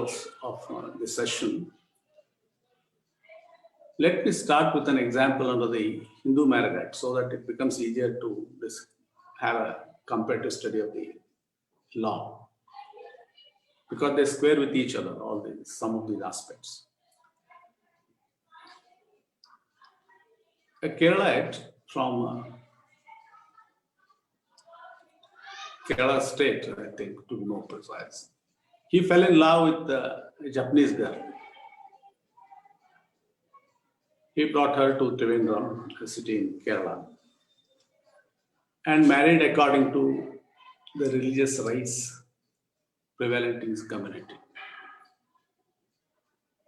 course of this session. Let me start with an example under the Hindu Marriage Act so that it becomes easier to have a comparative study of the law, because they square with each other, some of these aspects. A Kerala from Kerala state, I think, to be more precise. He fell in love with a Japanese girl. He brought her to Trivandrum, a city in Kerala, and married according to the religious rites prevalent in his community.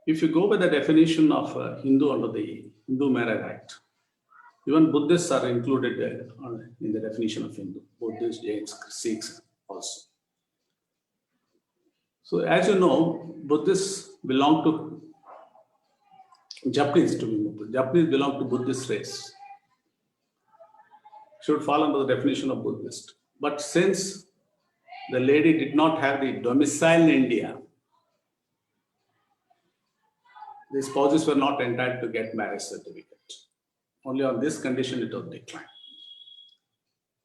If you go by the definition of Hindu under the Hindu Marriage Act, even Buddhists are included in the definition of Hindu. Buddhists, Jains, Sikhs also. So as you know, Buddhists belong to Japanese belong to Buddhist race. Should fall under the definition of Buddhist. But since the lady did not have the domicile in India, the spouses were not entitled to get marriage certificate. Only on this condition it was declined.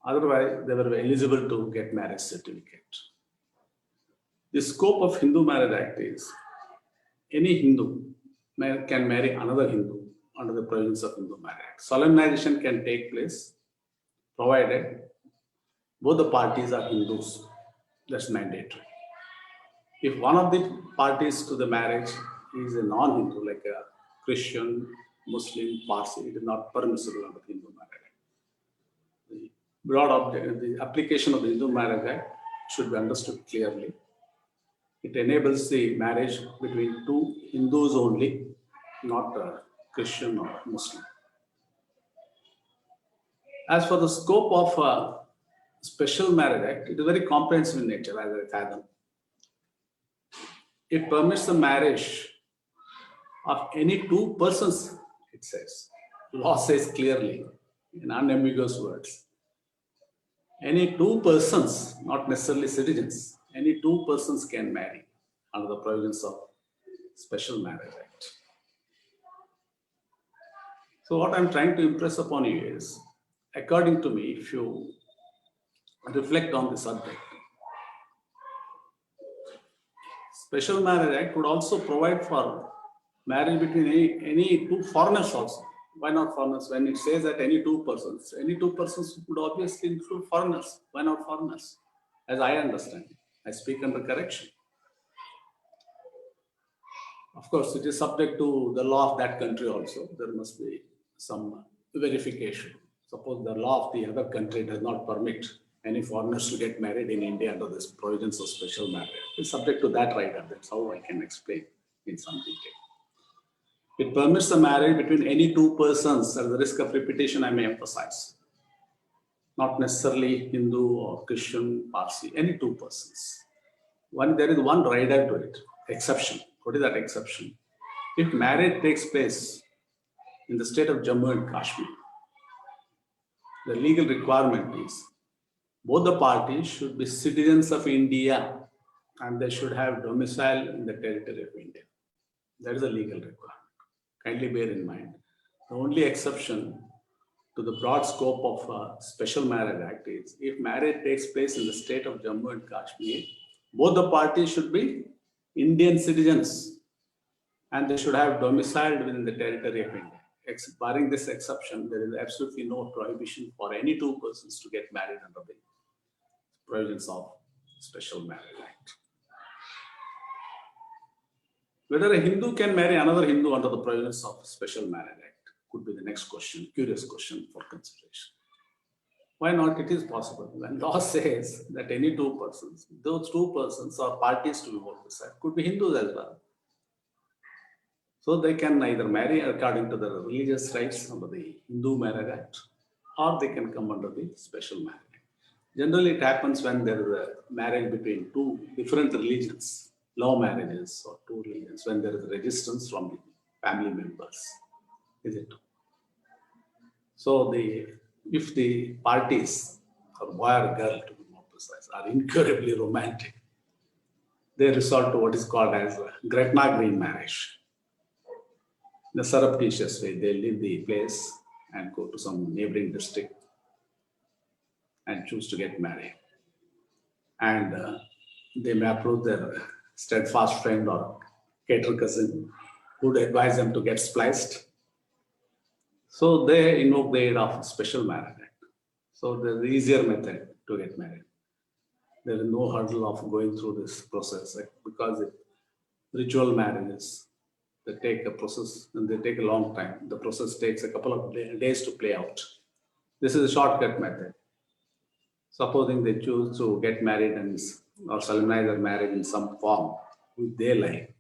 Otherwise, they were eligible to get marriage certificate. The scope of Hindu Marriage Act is any Hindu can marry another Hindu under the provisions of Hindu Marriage Act. Solemnization can take place provided both the parties are Hindus. That's mandatory. If one of the parties to the marriage is a non-Hindu, like a Christian, Muslim, Parsi, it is not permissible under the Hindu Marriage Act. The application of the Hindu Marriage Act should be understood clearly. It enables the marriage between two Hindus only, not Christian or Muslim. As for the scope of Special Marriage Act, it is very comprehensive in nature, as I fathom. It permits the marriage of any two persons, it says. Law says clearly, in unambiguous words. Any two persons, not necessarily citizens, any two persons can marry under the provisions of Special Marriage Act. So what I'm trying to impress upon you is, according to me, if you reflect on the subject, Special Marriage Act would also provide for marriage between any two foreigners also. Why not foreigners? When it says that any two persons would obviously include foreigners. Why not foreigners? As I understand, I speak under correction. Of course, it is subject to the law of that country also. There must be some verification. Suppose the law of the other country does not permit any foreigners to get married in India under the provisions of Special Marriage Act. It's subject to that right, and that's how I can explain in some detail. It permits the marriage between any two persons. At the risk of repetition, I may emphasize. Not necessarily Hindu or Christian, Parsi, any two persons. There is one rider to it, exception. What is that exception? If marriage takes place in the state of Jammu and Kashmir, the legal requirement is both the parties should be citizens of India and they should have domicile in the territory of India. That is a legal requirement. Kindly bear in mind. The only exception to the broad scope of Special Marriage Act is if marriage takes place in the state of Jammu and Kashmir, both the parties should be Indian citizens and they should have domiciled within the territory of India. Barring this exception, there is absolutely no prohibition for any two persons to get married under the provisions of Special Marriage Act. Whether a Hindu can marry another Hindu under the provisions of Special Marriage Act could be the next question, curious question for consideration. Why not? It is possible. When law says that any two persons, those two persons or parties to be more precise, could be Hindus as well. So they can either marry according to the religious rights under the Hindu Marriage Act, or they can come under the Special Marriage Act. Generally, it happens when there is a marriage between two different religions, law marriages or two religions, when there is resistance from the family members, is it? So if the parties, or boy or girl to be more precise, are incurably romantic, they resort to what is called as Gretna Green marriage. In a surreptitious way, they leave the place and go to some neighboring district and choose to get married. And they may approach their steadfast friend or cater cousin who would advise them to get spliced. So they invoke the aid of special marriage act. So there's the easier method to get married. There is no hurdle of going through this process because ritual marriages, they take a process and they take a long time. The process takes a couple of days to play out. This is a shortcut method. Supposing they choose to get married and or solemnize their marriage in some form which they like,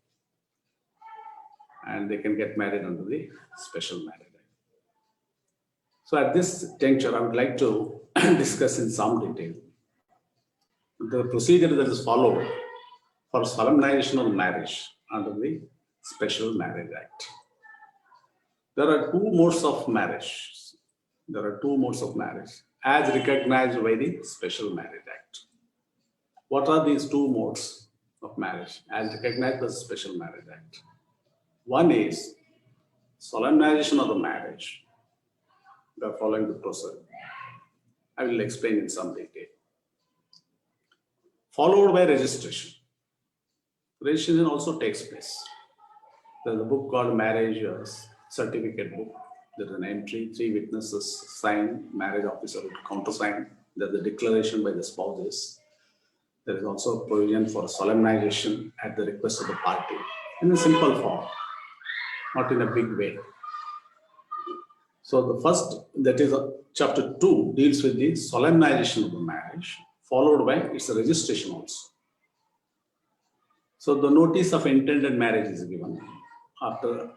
and they can get married under the special marriage act. So at this juncture, I would like to discuss in some detail the procedure that is followed for solemnization of marriage under the Special Marriage Act. There are two modes of marriage. As recognized by the Special Marriage Act. What are these two modes of marriage as recognized by the Special Marriage Act? One is solemnization of the marriage. We are following the process. I will explain in some detail. Followed by registration. Registration also takes place. There's a book called Marriage Certificate Book. There's an entry, 3 witnesses sign, marriage officer would countersign. There's a declaration by the spouses. There is also a provision for solemnization at the request of the party in a simple form, not in a big way. So the first, that is chapter 2, deals with the solemnization of the marriage, followed by its registration also. So the notice of intended marriage is given after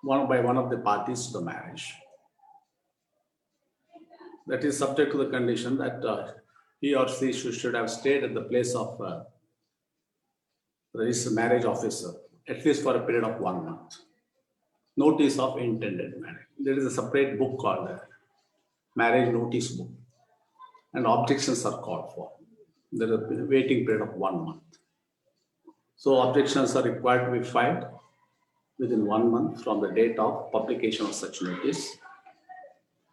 one of the parties to the marriage. That is subject to the condition that he or she should have stayed at the place of registered marriage officer at least for a period of 1 month. Notice of intended marriage. There is a separate book called Marriage Notice Book, and objections are called for. There is a waiting period of 1 month. So objections are required to be filed within 1 month from the date of publication of such notice.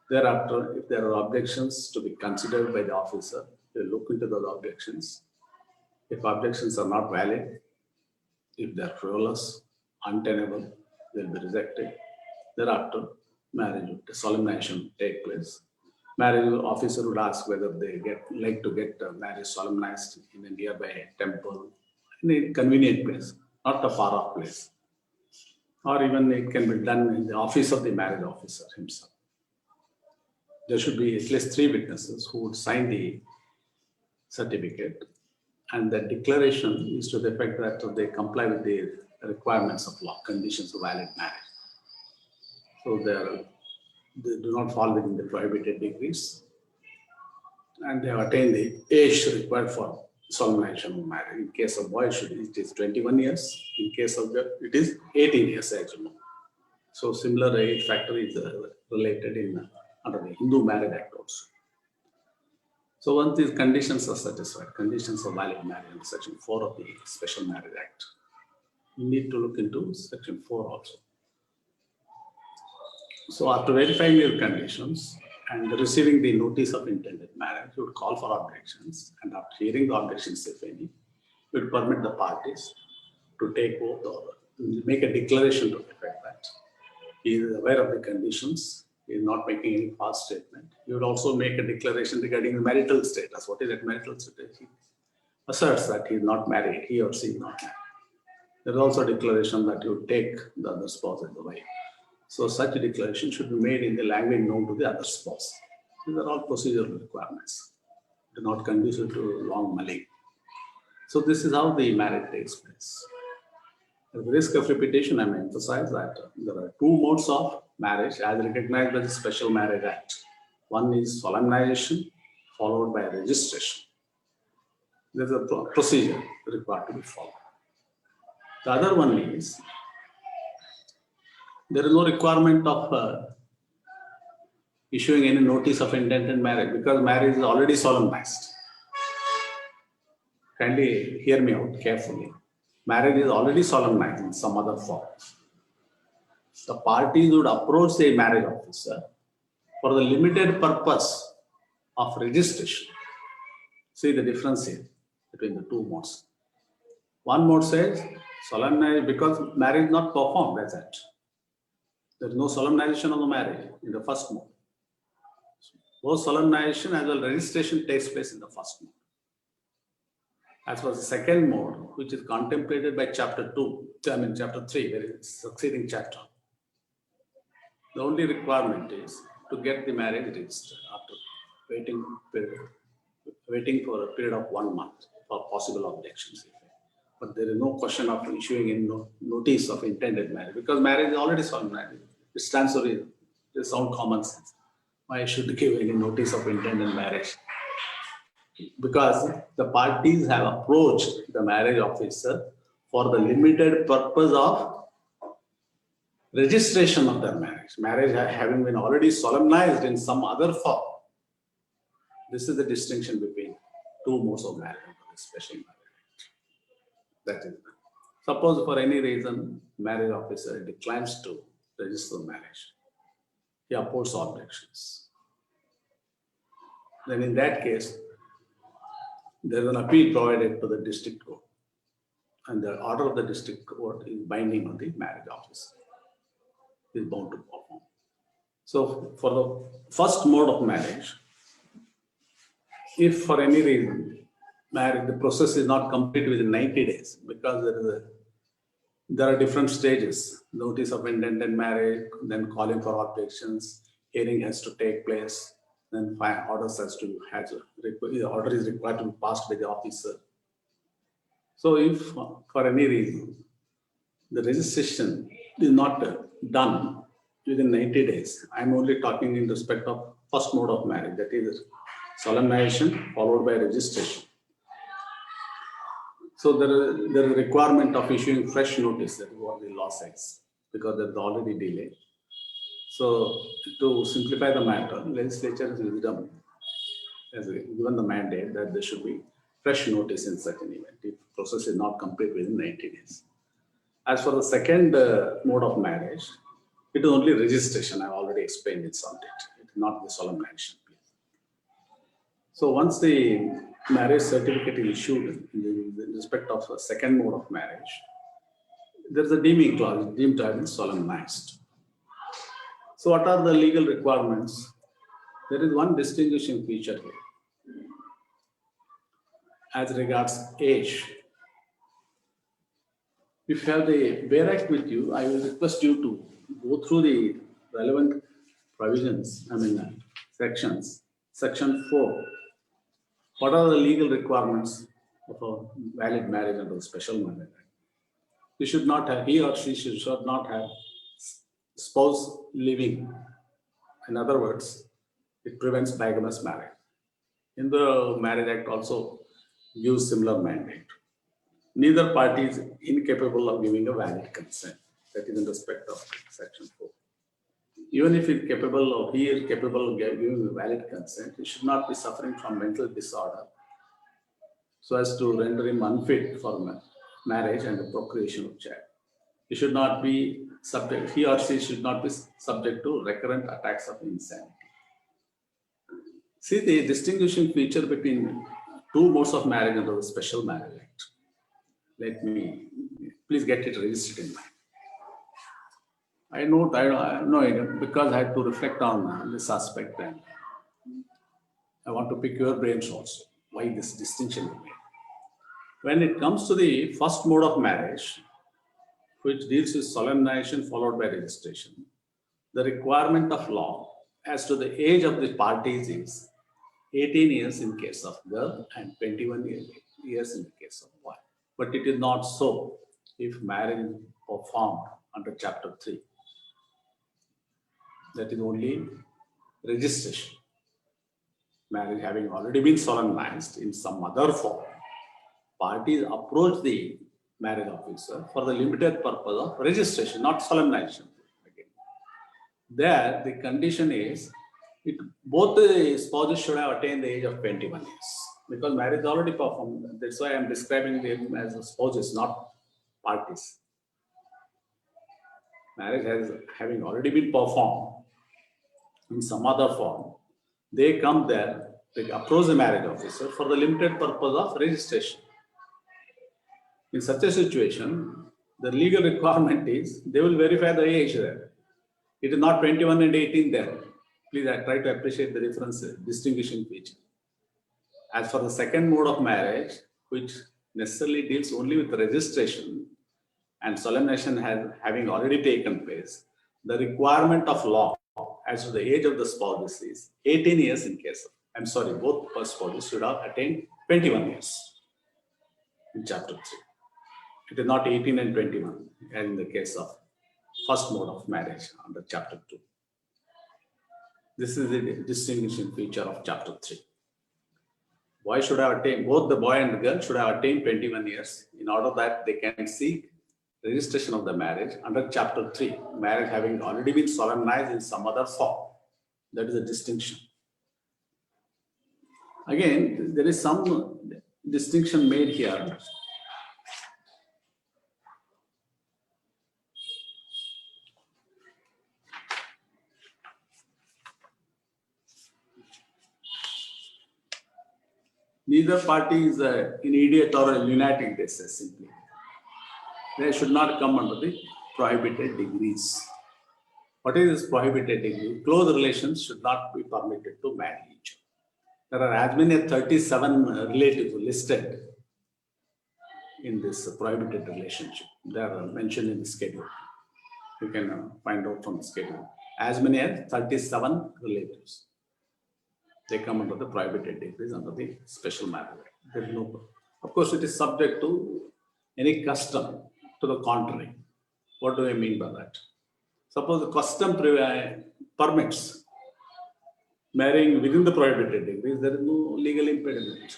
Thereafter, if there are objections to be considered by the officer, they look into those objections. If objections are not valid, if they are frivolous, untenable, they will be rejected. Thereafter, marriage solemnization will take place. Marriage officer would ask whether they like to get marriage solemnized in a nearby temple, in a convenient place, not a far-off place. Or even it can be done in the office of the marriage officer himself. There should be at least 3 witnesses who would sign the certificate, and the declaration is to the effect that they comply with the requirements of law, conditions of valid marriage. So they do not fall within the prohibited degrees, and they have attained the age required for solemnization of marriage. In case of boys, it is 21 years. In case of girl, it is 18 years, as you know. So similar age factor is related under the Hindu Marriage Act also. So once these conditions are satisfied, conditions of valid marriage in Section 4 of the Special Marriage Act, you need to look into Section 4 also. So after verifying these conditions and receiving the notice of intended marriage, you would call for objections, and after hearing the objections, if any, you would permit the parties to take oath or make a declaration to the effect that he is aware of the conditions, he is not making any false statement. You would also make a declaration regarding the marital status. What is that marital status? He asserts that he is not married, he or she is not married. There is also a declaration that you would take the other spouse as the wife. So such a declaration should be made in the language known to the other spouse. These are all procedural requirements. Do not conducive to long mulling. So this is how the marriage takes place. At the risk of repetition, I may emphasize that there are 2 modes of marriage as recognized by the Special Marriage Act. One is solemnization, followed by registration. There is a procedure required to be followed. The other one is there is no requirement of issuing any notice of intended marriage because marriage is already solemnized. kindly hear me out carefully. Marriage is already solemnized in some other form. The parties would approach the marriage officer for the limited purpose of registration. See the difference here between the two modes. One mode says solemnize because marriage is not performed as that. There is no solemnization of the marriage in the first mode. Both solemnization as well registration takes place in the first mode. As for the second mode, which is contemplated by chapter 3, there is succeeding chapter. The only requirement is to get the marriage registered after waiting for a period of 1 month for possible objections. But there is no question of issuing a notice of intended marriage because marriage is already solemnized. It stands for reason. It is sound common sense. Why should give any notice of intended marriage? Because the parties have approached the marriage officer for the limited purpose of registration of their marriage. Marriage having been already solemnized in some other form. This is the distinction between two modes of marriage, special marriage. That is, suppose for any reason marriage officer declines to register marriage. He opposes objections. Then in that case, there is an appeal provided to the district court. And the order of the district court is binding on the marriage officer. He is bound to perform. So for the first mode of marriage, if for any reason the process is not complete within 90 days, because there are different stages, notice of intended marriage, then calling for objections, hearing has to take place, then order is required to be passed by the officer. So if for any reason the registration is not done within 90 days, I'm only talking in respect of first mode of marriage, that is solemnization followed by registration. So there is a requirement of issuing fresh notice, that is what the law says, because there is already delay. So to simplify the matter, legislature's wisdom has given the mandate that there should be fresh notice in such an event if process is not complete within 90 days. As for the second mode of marriage, it is only registration. I have already explained it on it. It is not the solemnization. So once the marriage certificate is issued in respect of a second mode of marriage, there is a deeming clause, deemed to have been solemnized. So what are the legal requirements? There is one distinguishing feature here. As regards age, if you have the Bare Act with you, I will request you to go through the relevant provisions, sections. Section 4. What are the legal requirements of a valid marriage under the Special Marriage Act? He should not have, he or she should not have spouse living. In other words, it prevents bigamous marriage. In the Marriage Act also gives similar mandate. Neither party is incapable of giving a valid consent. That is in respect of Section 4. Even if he is capable of giving a valid consent, he should not be suffering from mental disorder so as to render him unfit for marriage and the procreation of child. He should not be subject, he or she should not be subject to recurrent attacks of insanity. See the distinguishing feature between two modes of marriage under the Special Marriage Act. Let me, please get it registered in mind. I know because I have to reflect on this aspect, and I want to pick your brains also, why this distinction is made. When it comes to the first mode of marriage, which deals with solemnization followed by registration, the requirement of law as to the age of the parties is 18 years in case of girl and 21 years in the case of boy. But it is not so if marriage is performed under Chapter 3. That is only registration. Marriage having already been solemnized in some other form, parties approach the marriage officer for the limited purpose of registration, not solemnization. Again. There, the condition is both the spouses should have attained the age of 21 years. because marriage is already performed. That's why I'm describing them as spouses, not parties. Marriage has having already been performed in some other form. They come there, they approach the marriage officer for the limited purpose of registration. In such a situation, the legal requirement is they will verify the age there. It is not 21 and 18 there. Please, I try to appreciate the difference, distinguishing feature. As for the second mode of marriage, which necessarily deals only with registration and solemnization having already taken place, the requirement of law as to the age of the spouses is 18 years in case of, I'm sorry, both spouses should have attained 21 years in chapter 3. It is not 18 and 21 as in the case of first mode of marriage under chapter 2. This is the distinguishing feature of chapter 3. Boy should have attained, both the boy and the girl should have attained 21 years in order that they can seek registration of the marriage under chapter 3, marriage having already been solemnized in some other form. That is a distinction. Again, there is some distinction made here. Neither party is an idiot or a lunatic, they say simply. They should not come under the prohibited degrees. What is this prohibited degree? Close relations should not be permitted to marry each other. There are as many as 37 relatives listed in this prohibited relationship. They are mentioned in the schedule. You can find out from the schedule. As many as 37 relatives. They come under the prohibited degrees under the special marriage. There is no, of course, it is subject to any custom to the contrary. What do I mean by that? Suppose the custom permits marrying within the prohibited degrees, there is no legal impediment.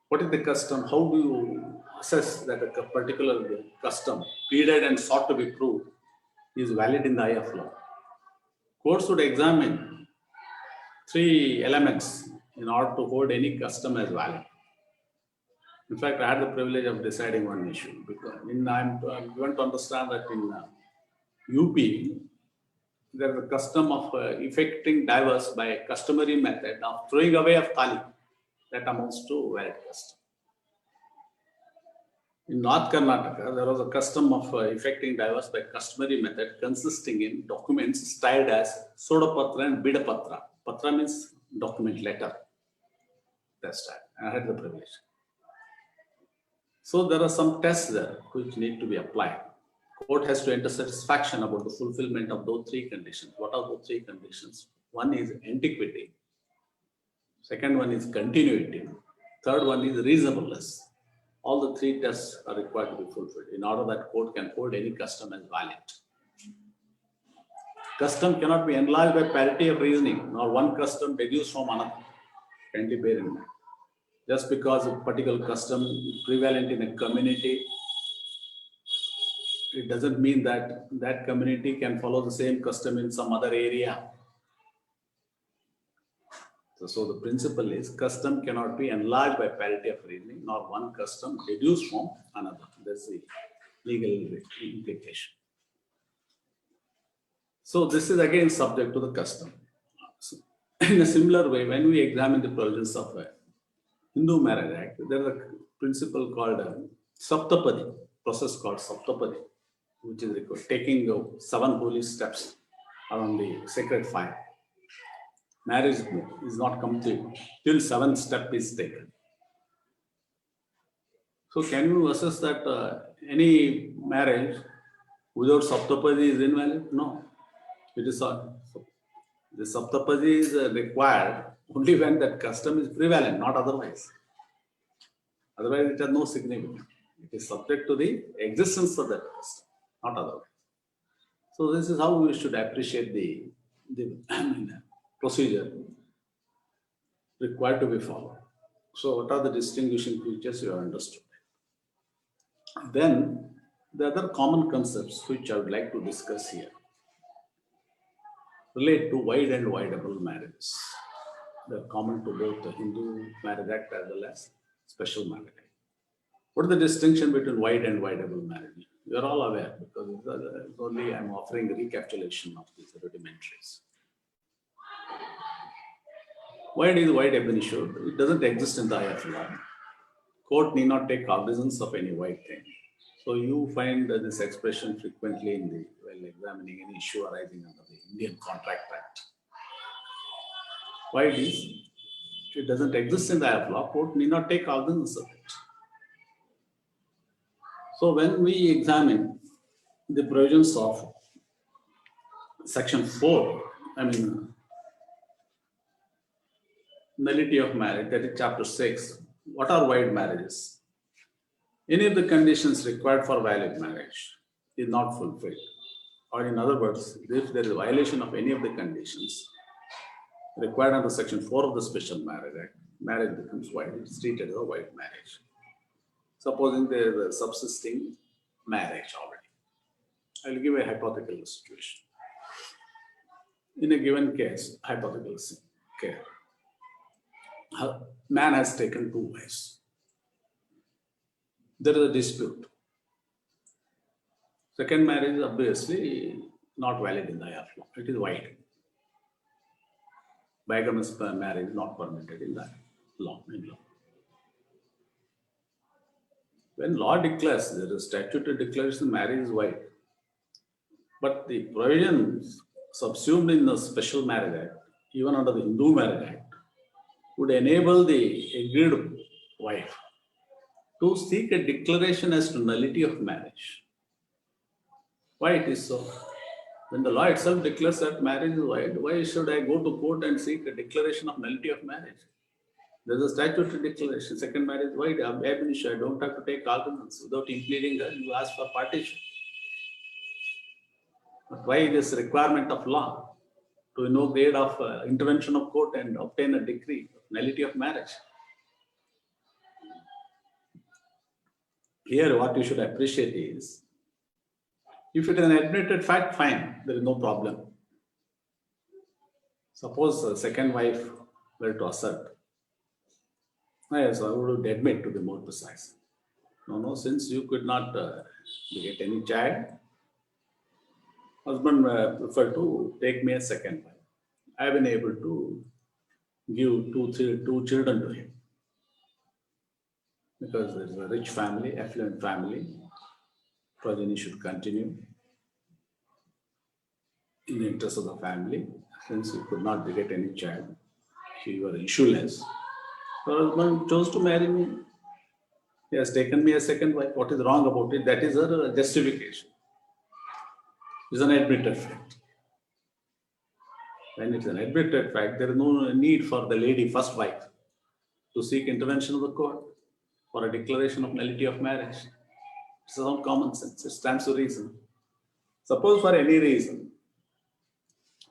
What is the custom? How do you assess that a particular custom, pleaded and sought to be proved, is valid in the eye of law? Courts would examine 3 elements in order to hold any custom as valid. In fact, I had the privilege of deciding one issue because I'm going to understand that in UP, there is a custom of effecting divorce by customary method of throwing away of thali. That amounts to valid custom. In North Karnataka, there was a custom of effecting divorce by customary method consisting in documents styled as Sodapatra and Bidapatra. Patra means document, letter. That's right. I had the privilege. So there are some tests there which need to be applied. Court has to enter satisfaction about the fulfillment of those 3 conditions. What are those 3 conditions? One is antiquity. Second one is continuity. Third one is reasonableness. All the 3 tests are required to be fulfilled in order that court can hold any custom as valid. Custom cannot be enlarged by parity of reasoning, nor one custom deduced from another. Kindly bear in mind. Just because a particular custom is prevalent in a community, it doesn't mean that that community can follow the same custom in some other area. So the principle is custom cannot be enlarged by parity of reasoning, nor one custom deduced from another. That's the legal implication. So this is again subject to the custom. So in a similar way, when we examine the provisions of a Hindu Marriage Act, there is a principle called Saptapadi, process called Saptapadi, which is taking 7 holy steps around the sacred fire. Marriage is not complete till 7th step is taken. So can you assess that any marriage without Saptapadi is invalid? No. It is the Saptapadi is required only when that custom is prevalent, not otherwise. Otherwise, it has no significance. It is subject to the existence of that custom, not otherwise. So this is how we should appreciate the procedure required to be followed. So what are the distinguishing features you have understood? Then the other common concepts which I would like to discuss here relate to wide and wideable marriages. They're common to both the Hindu Marriage Act as well as Special Marriage Act. What is the distinction between wide and wideable marriage? You are all aware because it's only I'm offering a recapitulation of these rudimentaries. Wide is wide ab initio. It doesn't exist in the eye of law. Court need not take cognizance of any wide thing. So you find this expression frequently in the while examining any issue arising under the Indian Contract Act. Wide is it doesn't exist in the eye of law. Court need not take cognizance of it. So when we examine the provisions of Section 4, nullity of marriage, that is Chapter 6. What are wide marriages? Any of the conditions required for valid marriage is not fulfilled. Or in other words, if there is a violation of any of the conditions required under Section 4 of the Special Marriage Act, marriage becomes wide. It's treated as a wide marriage. Supposing there is a subsisting marriage already. I'll give a hypothetical situation. In a given case, hypothetical case, a man has taken 2 wives. There is a dispute. Second marriage is obviously not valid in the eye of law. It is wide. Bigamous marriage is not permitted in the law. When law declares, there is statutory declaration marriage is wide. But the provisions subsumed in the Special Marriage Act, even under the Hindu Marriage Act, would enable the agreed wife to seek a declaration as to nullity of marriage. Why it is so? When the law itself declares that marriage is wide, why should I go to court and seek a declaration of nullity of marriage? There's a statutory declaration. Second marriage wide, ab initio. I don't have to take arguments. Without impleading her, you ask for partition. But why this requirement of law to invoke the aid of intervention of court and obtain a decree of nullity of marriage? Here, what you should appreciate is, if it is an admitted fact, fine, there is no problem. Suppose a second wife were to assert, yes, I would admit, to be more precise. No, since you could not get any child, husband preferred to take me a second wife. I have been able to give two children to him. Because there is a rich family, affluent family, progeny should continue in the interest of the family. Since you could not beget any child, you were issueless. The husband chose to marry me. He has taken me a second wife. What is wrong about it? That is a justification. It's an admitted fact. When it's an admitted fact, there is no need for the lady, first wife, to seek intervention of the court for a declaration of nullity of marriage. It's not common sense. It stands to reason. Suppose for any reason,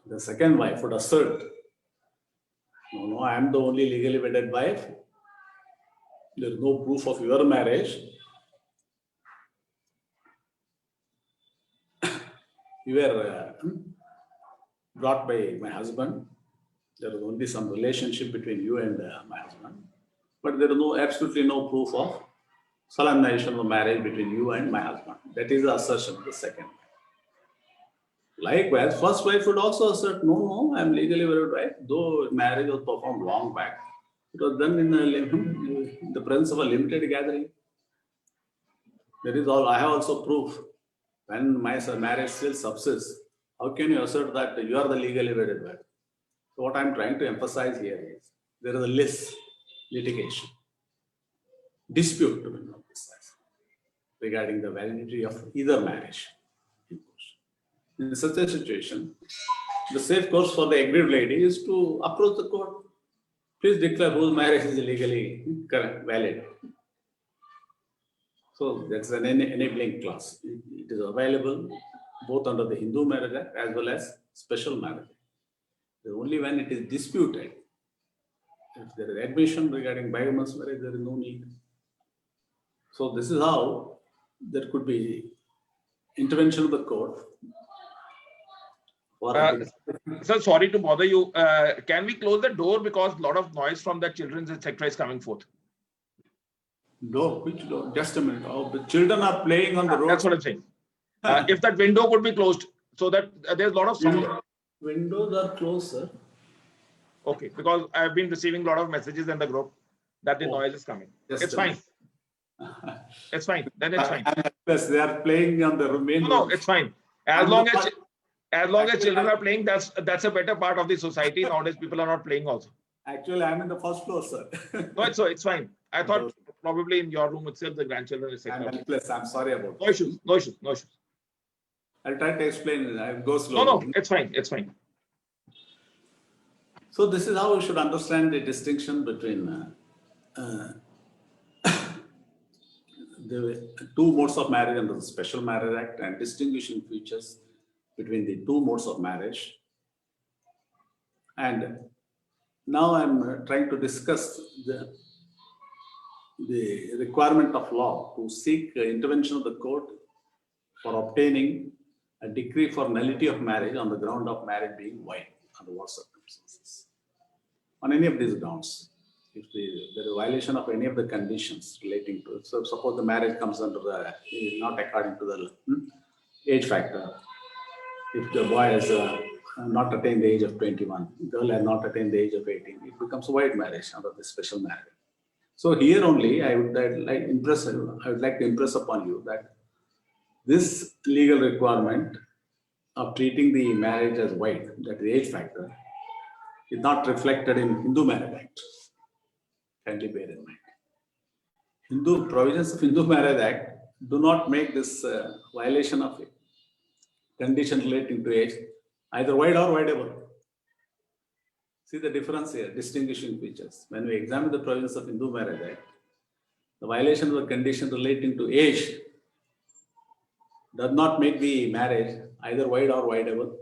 the second wife would assert, no, I am the only legally wedded wife. There is no proof of your marriage. You were brought by my husband. There was only some relationship between you and my husband. But there is absolutely no proof of solemnization of marriage between you and my husband. That is the assertion of the second wife. Likewise, first wife would also assert, no, I am legally married wife, though marriage was performed long back. It was done in the presence of a limited gathering. There is all. I have also proof. When my marriage still subsists, how can you assert that you are the legally wedded wife? So what I am trying to emphasize here is there is a list litigation, dispute to be more precise, regarding the validity of either marriage. In such a situation, the safe course for the aggrieved lady is to approach the court. Please declare whose marriage is legally valid. So that's an enabling clause. It is available both under the Hindu Marriage Act as well as Special Marriage Act. Only when it is disputed, if there is admission regarding bigamous marriage, there is no need. So this is how there could be intervention of the court Sir, sorry to bother you. Can we close the door because a lot of noise from the children's etc. is coming forth? Door? Which door? Just a minute. Oh, the children are playing on the road. That's what I'm saying. If that window could be closed so that there's a lot of sound. Windows are closed, sir. Okay, because I've been receiving a lot of messages in the group that the noise is coming. It's fine. It's fine. Then it's fine. Plus, they are playing on the main. No, it's fine. As long as children are playing, that's a better part of the society. Nowadays, people are not playing also. Actually, I'm in the first floor, sir. No, it's fine. I thought probably in your room itself, the grandchildren is I'm sorry about that. No issues. I'll try to explain. I'll go slowly. No, it's fine. So this is how we should understand the distinction between the two modes of marriage under the Special Marriage Act and distinguishing features between the two modes of marriage. And now I'm trying to discuss the requirement of law to seek intervention of the court for obtaining a decree for nullity of marriage on the ground of marriage being void under what circumstances. On any of these grounds, if there is a violation of any of the conditions relating to it, so suppose the marriage comes under not according to the age factor. If the boy has not attained the age of 21, girl has not attained the age of 18, it becomes a void marriage under the Special Marriage. So here only I would like to impress upon you that this legal requirement of treating the marriage as void, that the age factor, is not reflected in Hindu Marriage Act. Kindly bear in mind. Provisions of Hindu Marriage Act do not make this violation of it. Condition relating to age either void or voidable. See the difference here, distinguishing features. When we examine the provisions of Hindu Marriage Act, the violation of the condition relating to age does not make the marriage either void or voidable.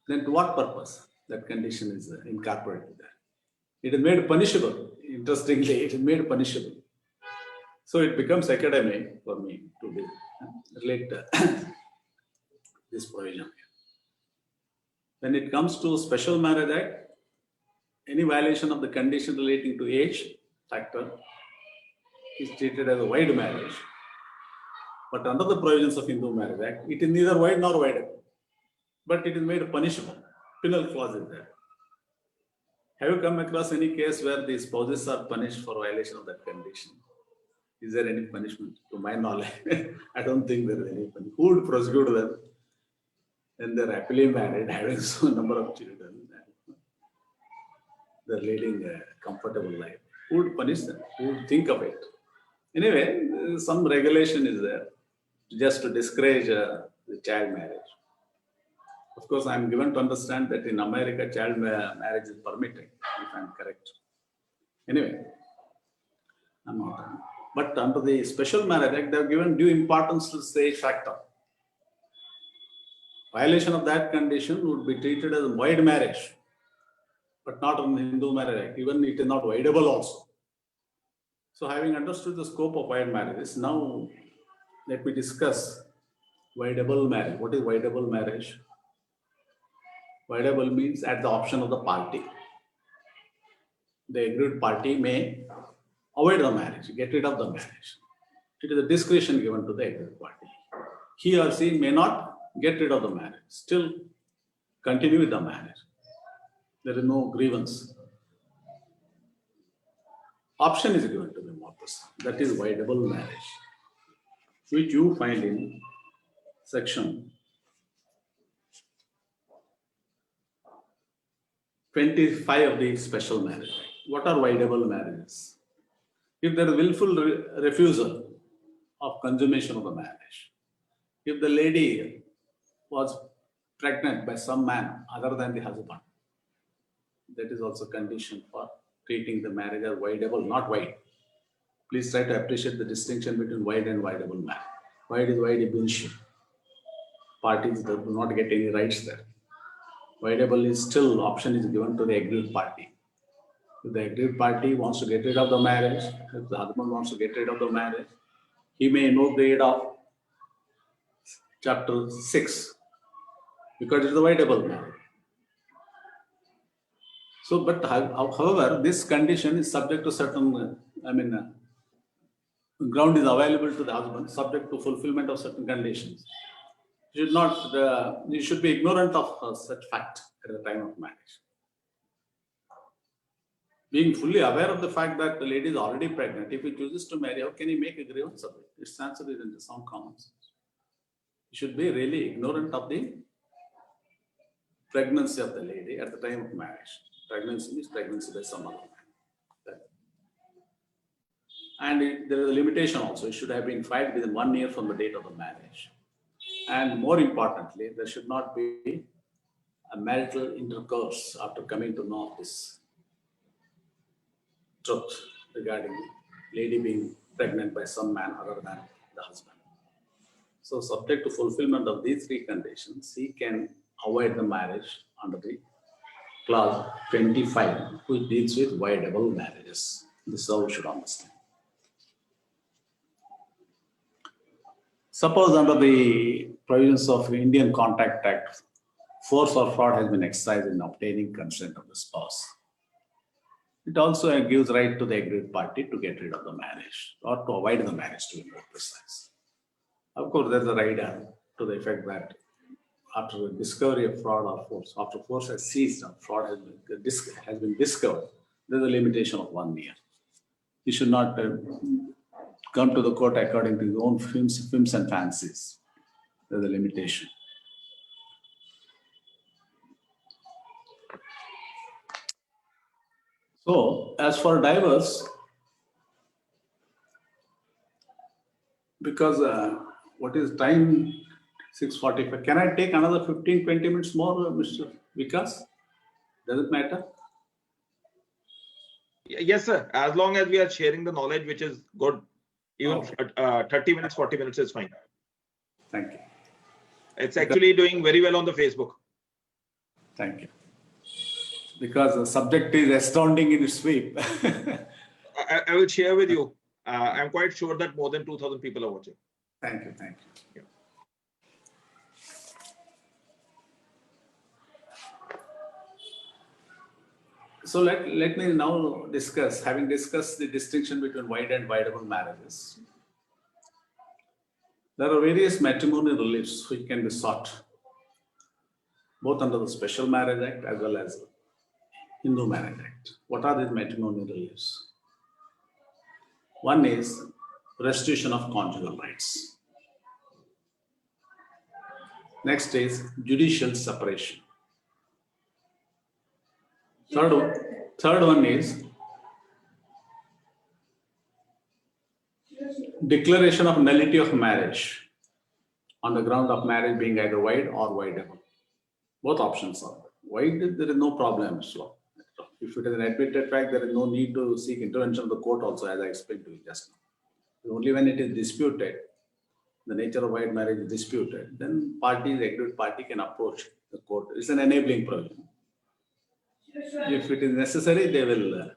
Then to what purpose that condition is incorporated there? It is made punishable. Interestingly, it is made punishable. So it becomes academic for me to relate this provision. When it comes to Special Marriage Act, any violation of the condition relating to age factor is treated as a void marriage. But under the provisions of Hindu Marriage Act, it is neither void nor voidable, but it is made punishable. Penal clause is there. Have you come across any case where the spouses are punished for violation of that condition? Is there any punishment? To my knowledge, I don't think there is any punishment. Who would prosecute them? And they're happily married, having some number of children. They're leading a comfortable life. Who would punish them? Who would think of it? Anyway, some regulation is there just to discourage the child marriage. Of course, I'm given to understand that in America, child marriage is permitted, if I'm correct. Anyway, I'm not. But under the Special Marriage Act, they have given due importance to the age factor. Violation of that condition would be treated as a void marriage, but not in the Hindu Marriage Act. Even it is not voidable also. So having understood the scope of void marriages, now let me discuss voidable marriage. What is voidable marriage? Voidable means at the option of the party. The aggrieved party may avoid the marriage, get rid of the marriage. It is a discretion given to the aggrieved party. He or she may not get rid of the marriage, still continue with the marriage. There is no grievance. Option is given to the person. That is voidable marriage, which you find in section 25 of the Special Marriage Act. What are voidable marriages? If there is willful refusal of consummation of the marriage, if the lady was pregnant by some man other than the husband, that is also condition for treating the marriage as voidable, not void. Please try to appreciate the distinction between void and voidable marriage. Void is void ab initio. Parties do not get any rights there. Voidable is still option is given to the aggrieved party. If the aggrieved party wants to get rid of the marriage, if the husband wants to get rid of the marriage, he may invoke the aid of Chapter 6 because it's a voidable marriage. So, but however, this condition is subject to certain, ground is available to the husband, subject to fulfillment of certain conditions. You should be ignorant of such fact at the time of marriage. Being fully aware of the fact that the lady is already pregnant, if he chooses to marry, how can he make a grievance of it? Its answer is in the sound common sense. You should be really ignorant of the pregnancy of the lady at the time of marriage. Pregnancy is pregnancy by some other man. And there is a limitation also. It should have been filed within 1 year from the date of the marriage. And more importantly, there should not be a marital intercourse after coming to know of this truth regarding lady being pregnant by some man other than the husband. So subject to fulfillment of these three conditions, he can avoid the marriage under the clause 25, which deals with voidable marriages. This is how we should understand. Suppose under the provisions of Indian Contract Act, force or fraud has been exercised in obtaining consent of the spouse. It also gives right to the aggrieved party to get rid of the marriage or to avoid the marriage, to be more precise. Of course, there's a right to the effect that after the discovery of fraud or force, after force has ceased and fraud has been discovered, there's a limitation of 1 year. He should not come to the court according to his own whims and fancies. There's a limitation. So, as for divorce, because what is time? 6:45. Can I take another 15-20 minutes more, Mr. Vikas? Does it matter? Yes, sir. As long as we are sharing the knowledge, which is good, even 30 minutes, 40 minutes is fine. Thank you. It's actually doing very well on the Facebook. Thank you. Because the subject is astounding in its sweep. I will share with you. I'm quite sure that more than 2,000 people are watching. Thank you. Thank you. Yeah. So let me now discuss, having discussed the distinction between void and voidable marriages. There are various matrimonial reliefs which can be sought, both under the Special Marriage Act as well as Hindu Marriage Act. What are these matrimonial reliefs? One is restitution of conjugal rights. Next is judicial separation. Third one is declaration of nullity of marriage on the ground of marriage being either void or voidable. Both options are void. There is no problem. So if it is an admitted fact, there is no need to seek intervention of the court also, as I explained to you just now. Only when it is disputed, the nature of void marriage is disputed, then aggrieved party can approach the court. It's an enabling provision. If it is necessary, they will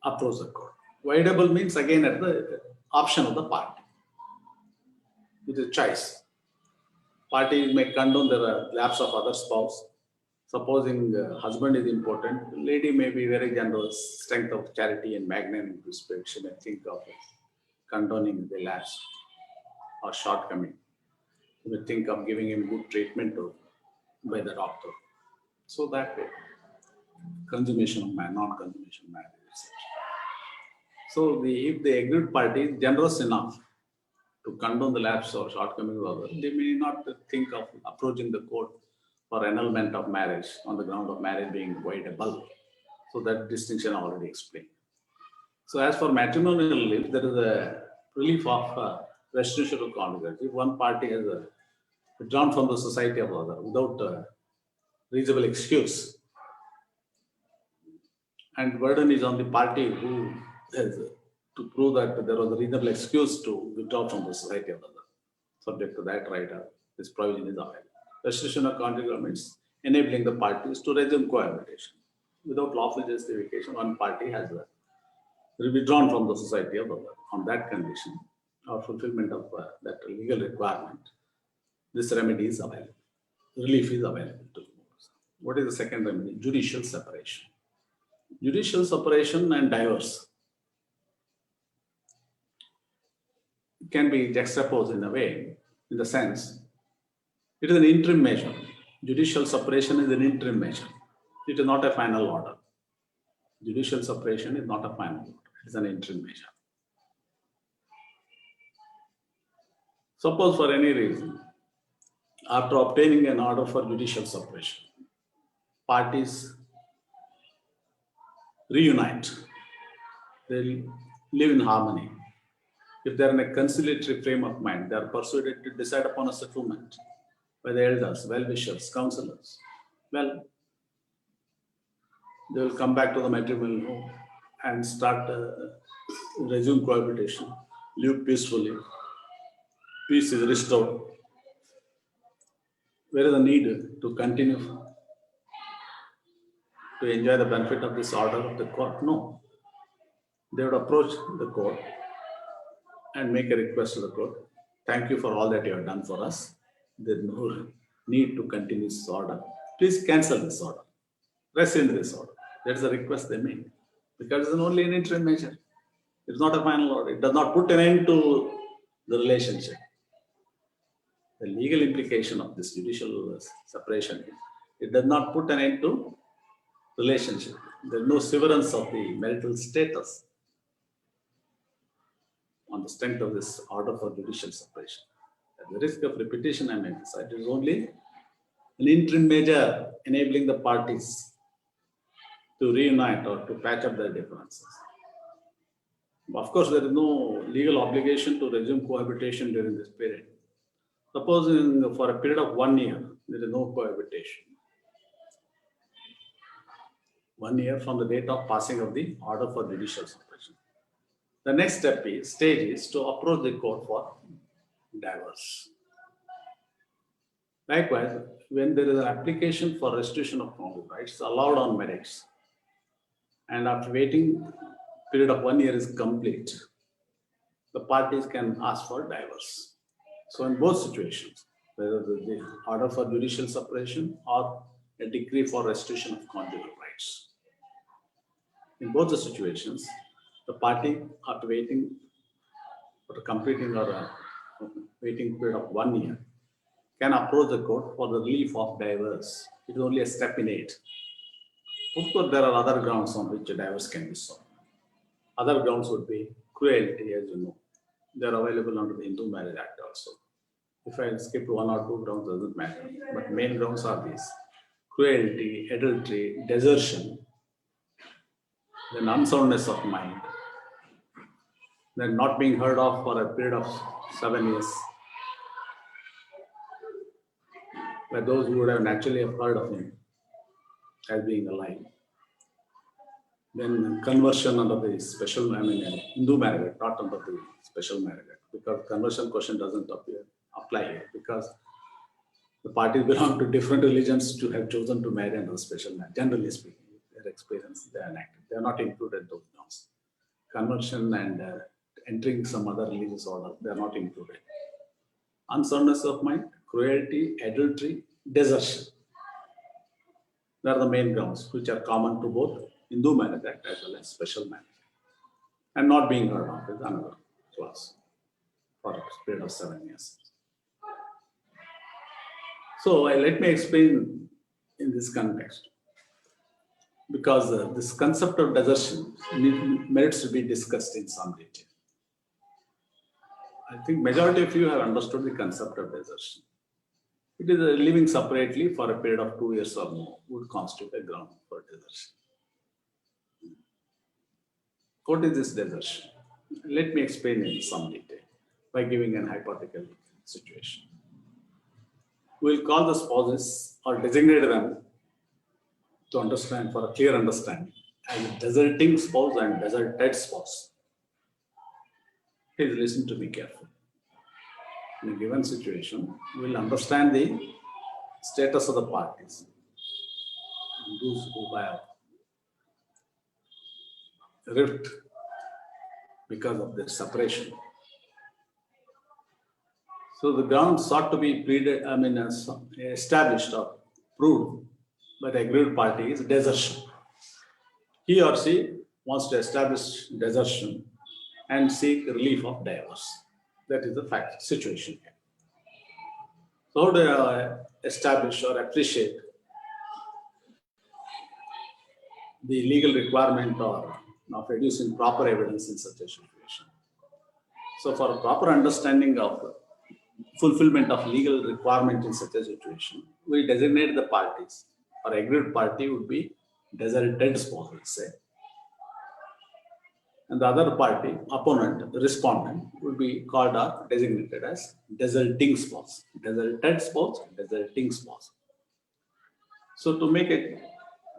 approach the court. Voidable means again at the option of the party. It is choice. Party may condone the lapse of other spouse. Supposing the husband is important, lady may be very generous, strength of charity and magnanimity spirit. She may think of condoning the lapse or shortcoming. She may think of giving him good treatment by the doctor. So that way, consummation of marriage, non-consummation of marriage, etc. So if the aggrieved party is generous enough to condone the lapse or shortcoming of others, they may not think of approaching the court for annulment of marriage on the ground of marriage being voidable. So that distinction I already explained. So as for matrimonial relief, there is a relief of restitution of conjugal. If one party has withdrawn from the society of the other without reasonable excuse, and burden is on the party who has to prove that there was a reasonable excuse to withdraw from the society of the other. Subject to that right, this provision is available. Restitution of conjugal means enabling the parties to resume cohabitation. Without lawful justification, one party has withdrawn from the society of the other. On that condition, or fulfillment of that legal requirement, this remedy is available. relief is available to them. What is the second remedy? Judicial separation. Judicial separation and divorce can be juxtaposed in a way, in the sense, it is an interim measure. Judicial separation is an interim measure. It is not a final order. Judicial separation is not a final order. It is an interim measure. Suppose for any reason, after obtaining an order for judicial separation, parties reunite. They live in harmony. If they are in a conciliatory frame of mind, they are persuaded to decide upon a settlement by the elders, well-wishers, counselors. Well, they will come back to the matrimonial home and start resume cohabitation, live peacefully. Peace is restored. Where is the need to continue to enjoy the benefit of this order of the court? No. They would approach the court and make a request to the court. Thank you for all that you have done for us. There is no need to continue this order. Please cancel this order. Rescind this order. That's the request they make. Because it's only an interim measure. It's not a final order. It does not put an end to the relationship. The legal implication of this judicial separation is it does not put an end to relationship. There is no severance of the marital status on the strength of this order for judicial separation. At the risk of repetition, I may emphasize, it is only an interim measure enabling the parties to reunite or to patch up their differences. Of course, there is no legal obligation to resume cohabitation during this period. Suppose for a period of 1 year, there is no cohabitation. 1 year from the date of passing of the order for judicial separation. The next stage is to approach the court for divorce. Likewise, when there is an application for restitution of conjugal rights allowed on merits, and after waiting period of 1 year is complete, the parties can ask for divorce. So in both situations, whether the order for judicial separation or a decree for restitution of conjugal rights, in both the situations, the party, after waiting for completing or a waiting period of 1 year, can approach the court for the relief of divorce. It is only a step in it. Of course, there are other grounds on which a divorce can be sought. Other grounds would be cruelty, as you know. They are available under the Hindu Marriage Act also. If I skip 1 or 2 grounds, doesn't matter. But main grounds are these: cruelty, adultery, desertion, then unsoundness of mind, then not being heard of for a period of 7 years, by those who would have naturally have heard of him as being alive. Then conversion under the special, Hindu marriage, not under the special marriage, because conversion question doesn't apply here, because the parties belong to different religions to have chosen to marry under special marriage. Generally speaking, their experience, they are enacted. They are not included in those grounds. Conversion and entering some other religious order, they are not included. Unsoundness of mind, cruelty, adultery, desertion. They are the main grounds which are common to both Hindu Marriage Act as well as special marriage. And not being heard of is another clause for a period of 7 years. So let me explain in this context, because this concept of desertion merits to be discussed in some detail. I think majority of you have understood the concept of desertion. It is living separately for a period of 2 years or more would constitute a ground for desertion. What is this desertion? Let me explain in some detail by giving an hypothetical situation. We will call the spouses or designate them to understand, for a clear understanding, as a deserting spouse and deserted spouse. Please listen to me carefully. In a given situation, we will understand the status of the parties, those who have rift because of their separation. So the ground sought to be established or proved by the aggrieved party is desertion. He or she wants to establish desertion and seek relief of divorce. That is the fact situation here. So how do I establish or appreciate the legal requirement or of producing proper evidence in such a situation? So for a proper understanding of fulfillment of legal requirement in such a situation, we designate the parties. Or aggrieved party would be deserted spouse, let's say. And the other party, opponent, respondent, would be called or designated as deserting spouse. Deserted spouse, deserting spouse. So to make it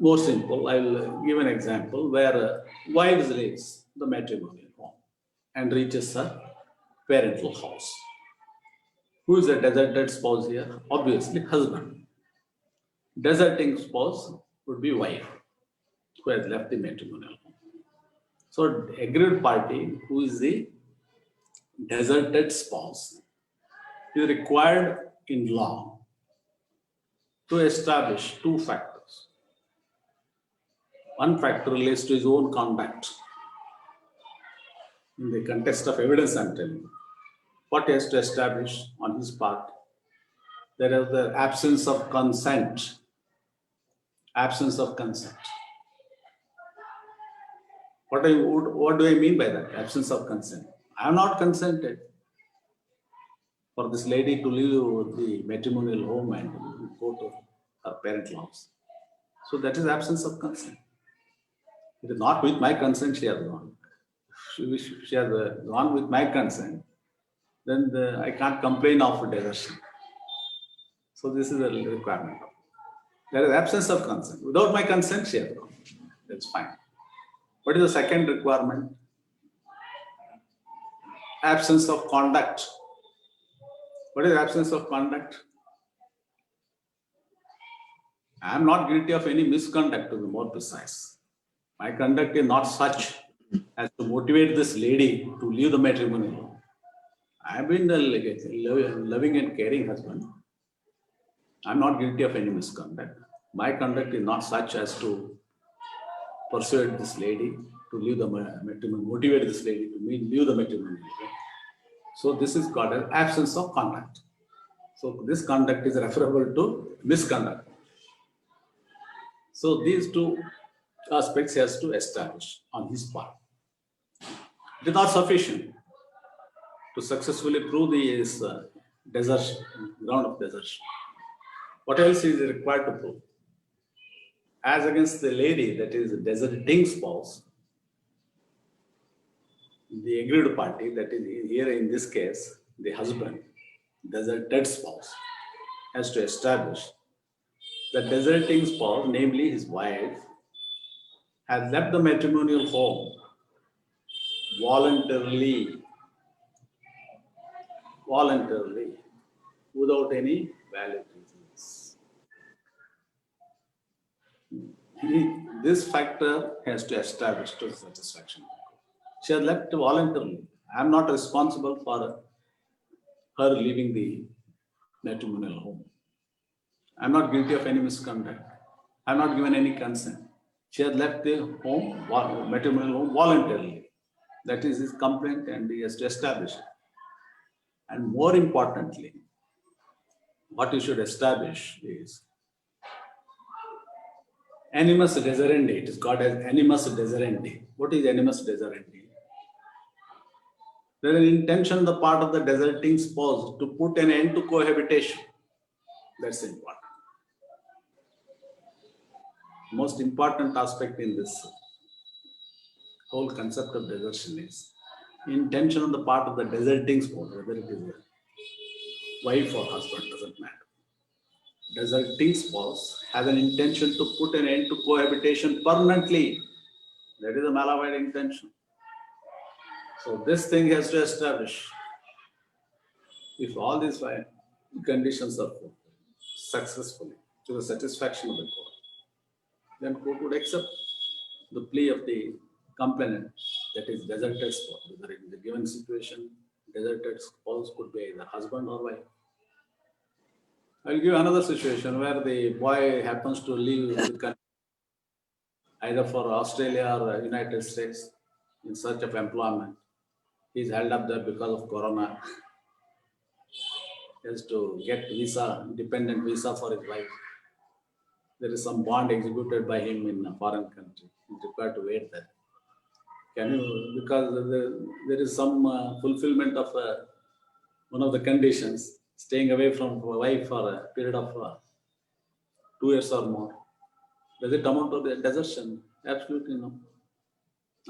more simple, I will give an example where a wife leaves the matrimonial home and reaches her parental house. Who is a deserted spouse here? Obviously, husband. Deserting spouse would be wife who has left the matrimonial home. So, aggrieved party, who is the deserted spouse, is required in law to establish two factors. One factor relates to his own conduct. In the context of evidence, I'm telling you, what he has to establish on his part, there is the absence of consent. Absence of consent. What do I mean by that? Absence of consent. I have not consented for this lady to leave the matrimonial home and go to her parental house. So that is absence of consent. It is not with my consent she has gone. If she has gone with my consent, then I can't complain of desertion. So this is a requirement. There is absence of consent. Without my consent, she has gone. That's fine. What is the second requirement? Absence of conduct. What is absence of conduct? I am not guilty of any misconduct, to be more precise. My conduct is not such as to motivate this lady to leave the matrimonial home. I have been a loving and caring husband. I am not guilty of any misconduct. My conduct is not such as to persuade this lady to leave the matrimony, motivate this lady to leave the matrimony. So this is called an absence of conduct. So this conduct is referable to misconduct. So these two aspects he has to establish on his part. It is not sufficient to successfully prove his desertion, ground of desertion. What else is required to prove? As against the lady, that is deserting spouse, the aggrieved party, that is here in this case, the husband, deserted spouse, has to establish the deserting spouse, namely his wife, has left the matrimonial home voluntarily, without any valid reasons. This factor has to establish to satisfaction. She has left voluntarily. I am not responsible for her leaving the matrimonial home. I am not guilty of any misconduct. I have not given any consent. She has left the home, matrimonial home, voluntarily. That is his complaint, and he has to establish it. And more importantly, what you should establish is animus deserendi. It is called as animus deserendi. What is animus deserendi? There is an intention on the part of the deserting spouse to put an end to cohabitation. That's important. Most important aspect in this whole concept of desertion is intention on the part of the deserting spouse, whether it is a wife or husband, doesn't matter. Deserting spouse has an intention to put an end to cohabitation permanently. That is a malevolent intention. So this thing has to establish. If all these five conditions are fulfilled successfully to the satisfaction of the court, then court would accept the plea of the complainant, that is deserted spouse, whether in the given situation Deserted spouse could be either husband or wife. I'll give another situation where the boy happens to leave the country either for Australia or United States in search of employment. He's held up there because of Corona. He has to get visa, dependent visa for his wife. There is some bond executed by him in a foreign country. He's required to wait there. Can you, because there is some fulfillment of one of the conditions, staying away from wife for a period of 2 years or more. Does it amount to the desertion? Absolutely no.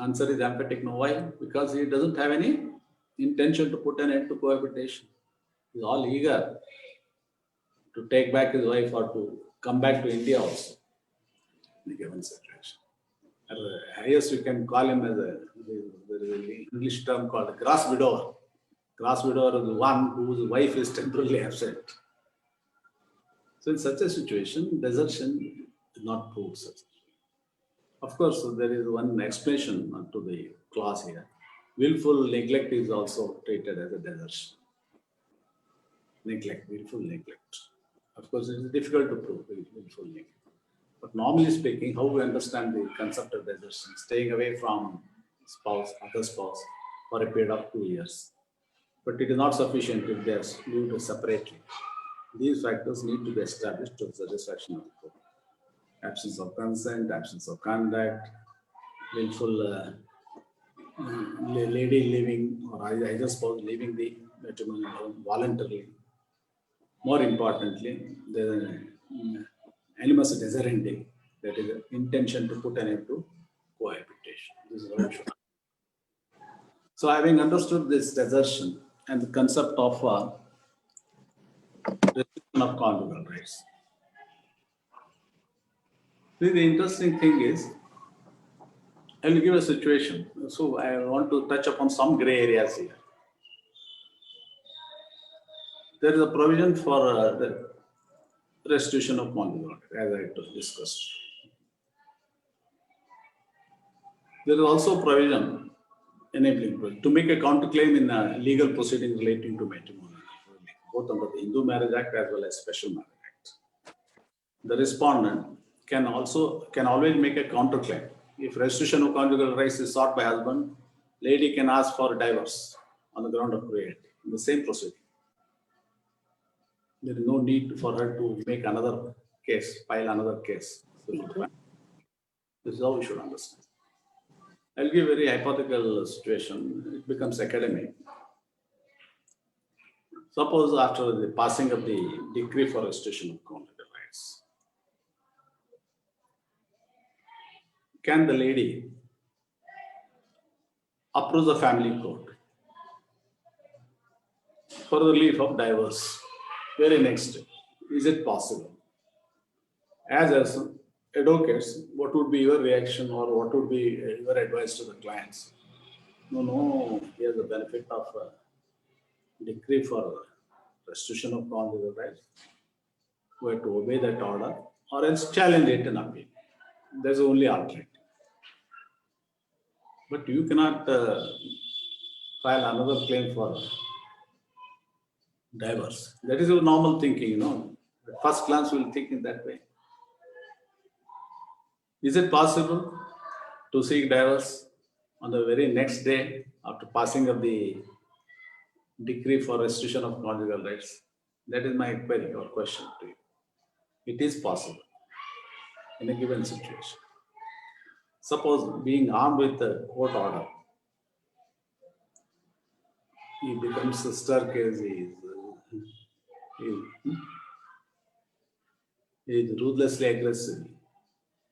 Answer is emphatic no. Why? Because he doesn't have any intention to put an end to cohabitation. He's all eager to take back his wife or to come back to India also in a given situation. At the highest, you can call him as there is an English term called a grass widower. Grass widower is one whose wife is temporarily absent. So in such a situation, desertion is not proved such. Of course, there is one explanation to the clause here. Willful neglect is also treated as a desertion. Neglect, willful neglect. Of course, it is difficult to prove willful neglect. But normally speaking, how we understand the concept of desertion, staying away from spouse, other spouse for a period of 2 years. But it is not sufficient if they are lived separately. These factors need to be established to the satisfaction of the court. Absence of consent, absence of conduct, willful lady leaving or either spouse leaving the matrimonial home voluntarily. More importantly, the animus deserendi, that is the intention to put an end to cohabitation. This is how it should. So having understood this desertion and the concept of restriction of conjugal rights, the interesting thing is, I will give a situation. So I want to touch upon some gray areas here. There is a provision for the restitution of conjugal rights, as I discussed. There is also provision enabling to make a counterclaim in a legal proceeding relating to matrimony, both under the Hindu Marriage Act as well as Special Marriage Act. The respondent can always make a counterclaim. If restitution of conjugal rights is sought by husband, lady can ask for divorce on the ground of cruelty in the same proceeding. There is no need for her to make another case, file another case. This is how we should understand. I'll give a very hypothetical situation. It becomes academic. Suppose after the passing of the decree for restitution of conjugal rights, can the lady approach the family court for the relief of divorce? Very next step. Is it possible? As advocates, what would be your reaction or what would be your advice to the clients? No, here's the benefit of a decree for restitution of conjugal rights. We have to obey that order or else challenge it in appeal. There's only alternative. But you cannot file another claim for divorce. That is your normal thinking, At first glance, we'll think in that way. Is it possible to seek divorce on the very next day after passing of the decree for restitution of conjugal rights? That is my query or question to you. It is possible in a given situation. Suppose being armed with a court order, he becomes a staircase, he is ruthlessly aggressive.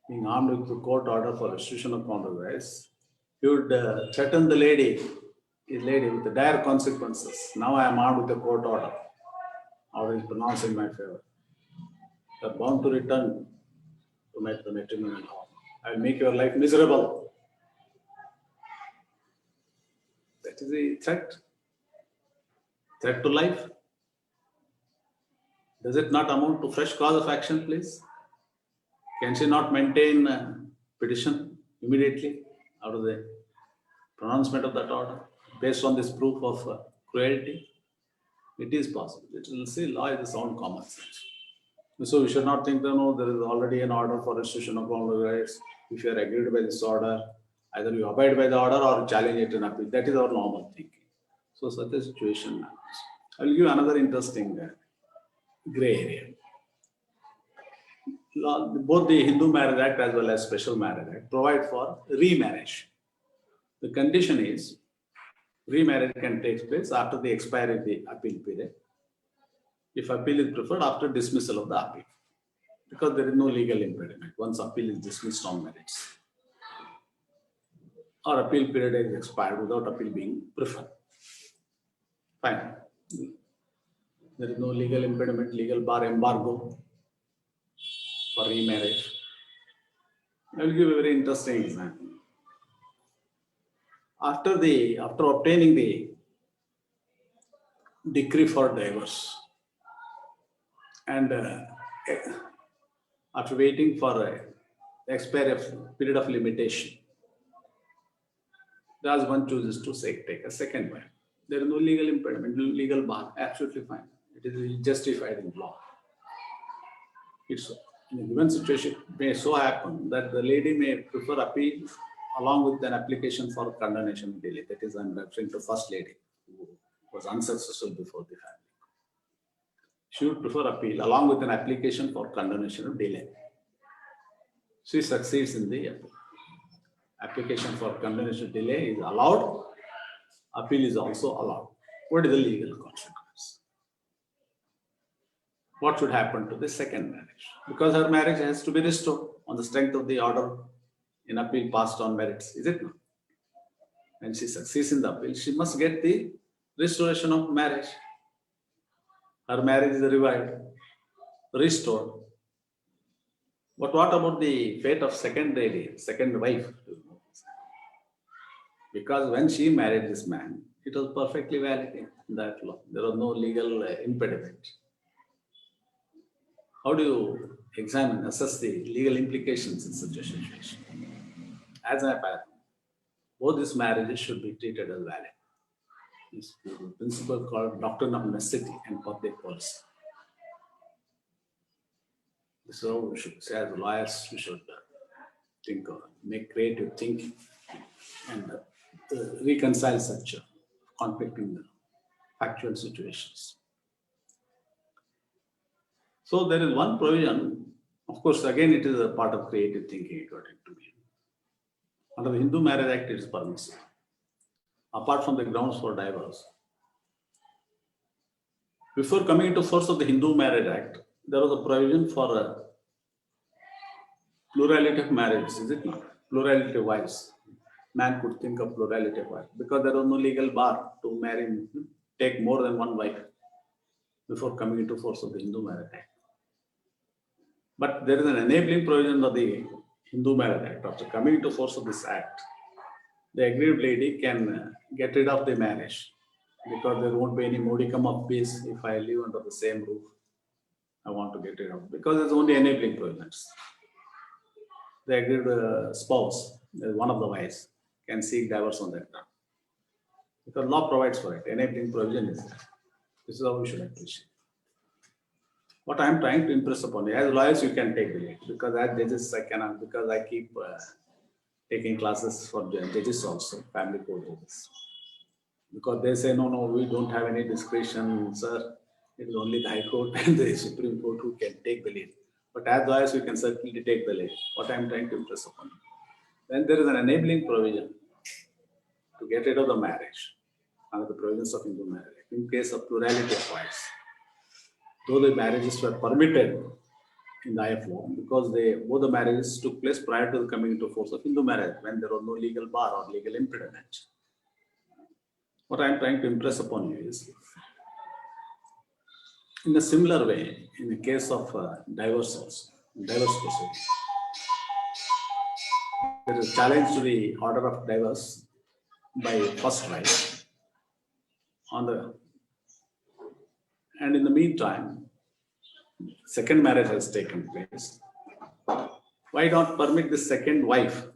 Being armed with the court order for restitution of conjugal rights, he would threaten the lady with the dire consequences. Now I am armed with the court order. Order is pronounced in my favor. You are bound to return to the matrimonial home. I will make your life miserable. That is the threat. Threat to life. Does it not amount to fresh cause of action, please? Can she not maintain petition immediately out of the pronouncement of that order based on this proof of cruelty? It is possible. It will say law is a sound common sense. So we should not think that no, there is already an order for restriction of ground rights. If you are agreed by this order, either you abide by the order or challenge it in appeal. That is our normal thinking. So such a situation happens. I will give another interesting gray area. Both the Hindu Marriage Act as well as Special Marriage Act provide for remarriage. The condition is remarriage can take place after the expiry of the appeal period. If appeal is preferred after dismissal of the appeal, because there is no legal impediment once appeal is dismissed on merits, or appeal period is expired without appeal being preferred. Fine. There is no legal impediment, legal bar embargo for remarriage. I will give a very interesting example. After obtaining the decree for divorce and after waiting for expiry of period of limitation, the husband chooses to take a second wife. There is no legal impediment, no legal bar, absolutely fine. It is justified in law. It's in a given situation, it may so happen that the lady may prefer appeal along with an application for condemnation of delay. That is, I'm referring to first lady who was unsuccessful before the family. She would prefer appeal along with an application for condemnation of delay. She succeeds in the appeal. Application for condemnation of delay is allowed. Appeal is also allowed. What is the legal consequence? What should happen to the second marriage? Because her marriage has to be restored on the strength of the order in appeal passed on merits, is it not? When she succeeds in the appeal, she must get the restoration of marriage. Her marriage is revived, restored. But what about the fate of second lady, second wife? Because when she married this man, it was perfectly valid in that law. There was no legal impediment. How do you examine, assess the legal implications in such a situation? As I have, both these marriages should be treated as valid. This principle called doctrine of necessity and public policy. So we should say, as lawyers, we should think, make creative thinking and reconcile such conflicting factual situations. So there is one provision, of course, again, it is a part of creative thinking, according to me. Under the Hindu Marriage Act, it is permissible. Apart from the grounds for divorce. Before coming into force of the Hindu Marriage Act, there was a provision for a plurality of marriages, is it not? Plurality of wives. Man could think of plurality of wives because there was no legal bar to marry, take more than one wife before coming into force of the Hindu Marriage Act. But there is an enabling provision of the Hindu Marriage Act. After coming into force of this act, the aggrieved lady can get rid of the marriage because there won't be any modicum of peace if I live under the same roof. I want to get rid of it because it's only enabling provisions. The aggrieved spouse, one of the wives, can seek divorce on that ground. Because law provides for it, enabling provision is there. This is how we should appreciate. What I am trying to impress upon you, as lawyers, you can take the lead because as judges, I cannot, because I keep taking classes for the judges also, family court judges. Because they say, no, we don't have any discretion, sir. It is only the High Court and the Supreme Court who can take the lead. But as lawyers, we can certainly take the lead. What I am trying to impress upon you. Then there is an enabling provision to get rid of the marriage under the provisions of Hindu marriage in case of plurality of wives. Though the marriages were permitted in the IFO because both the marriages took place prior to the coming into force of Hindu marriage when there was no legal bar or legal impediment. What I am trying to impress upon you is, in a similar way, in the case of divorce also, divorce proceeding, there is a challenge to the order of divorce by first wife and in the meantime, second marriage has taken place. Why not permit the second wife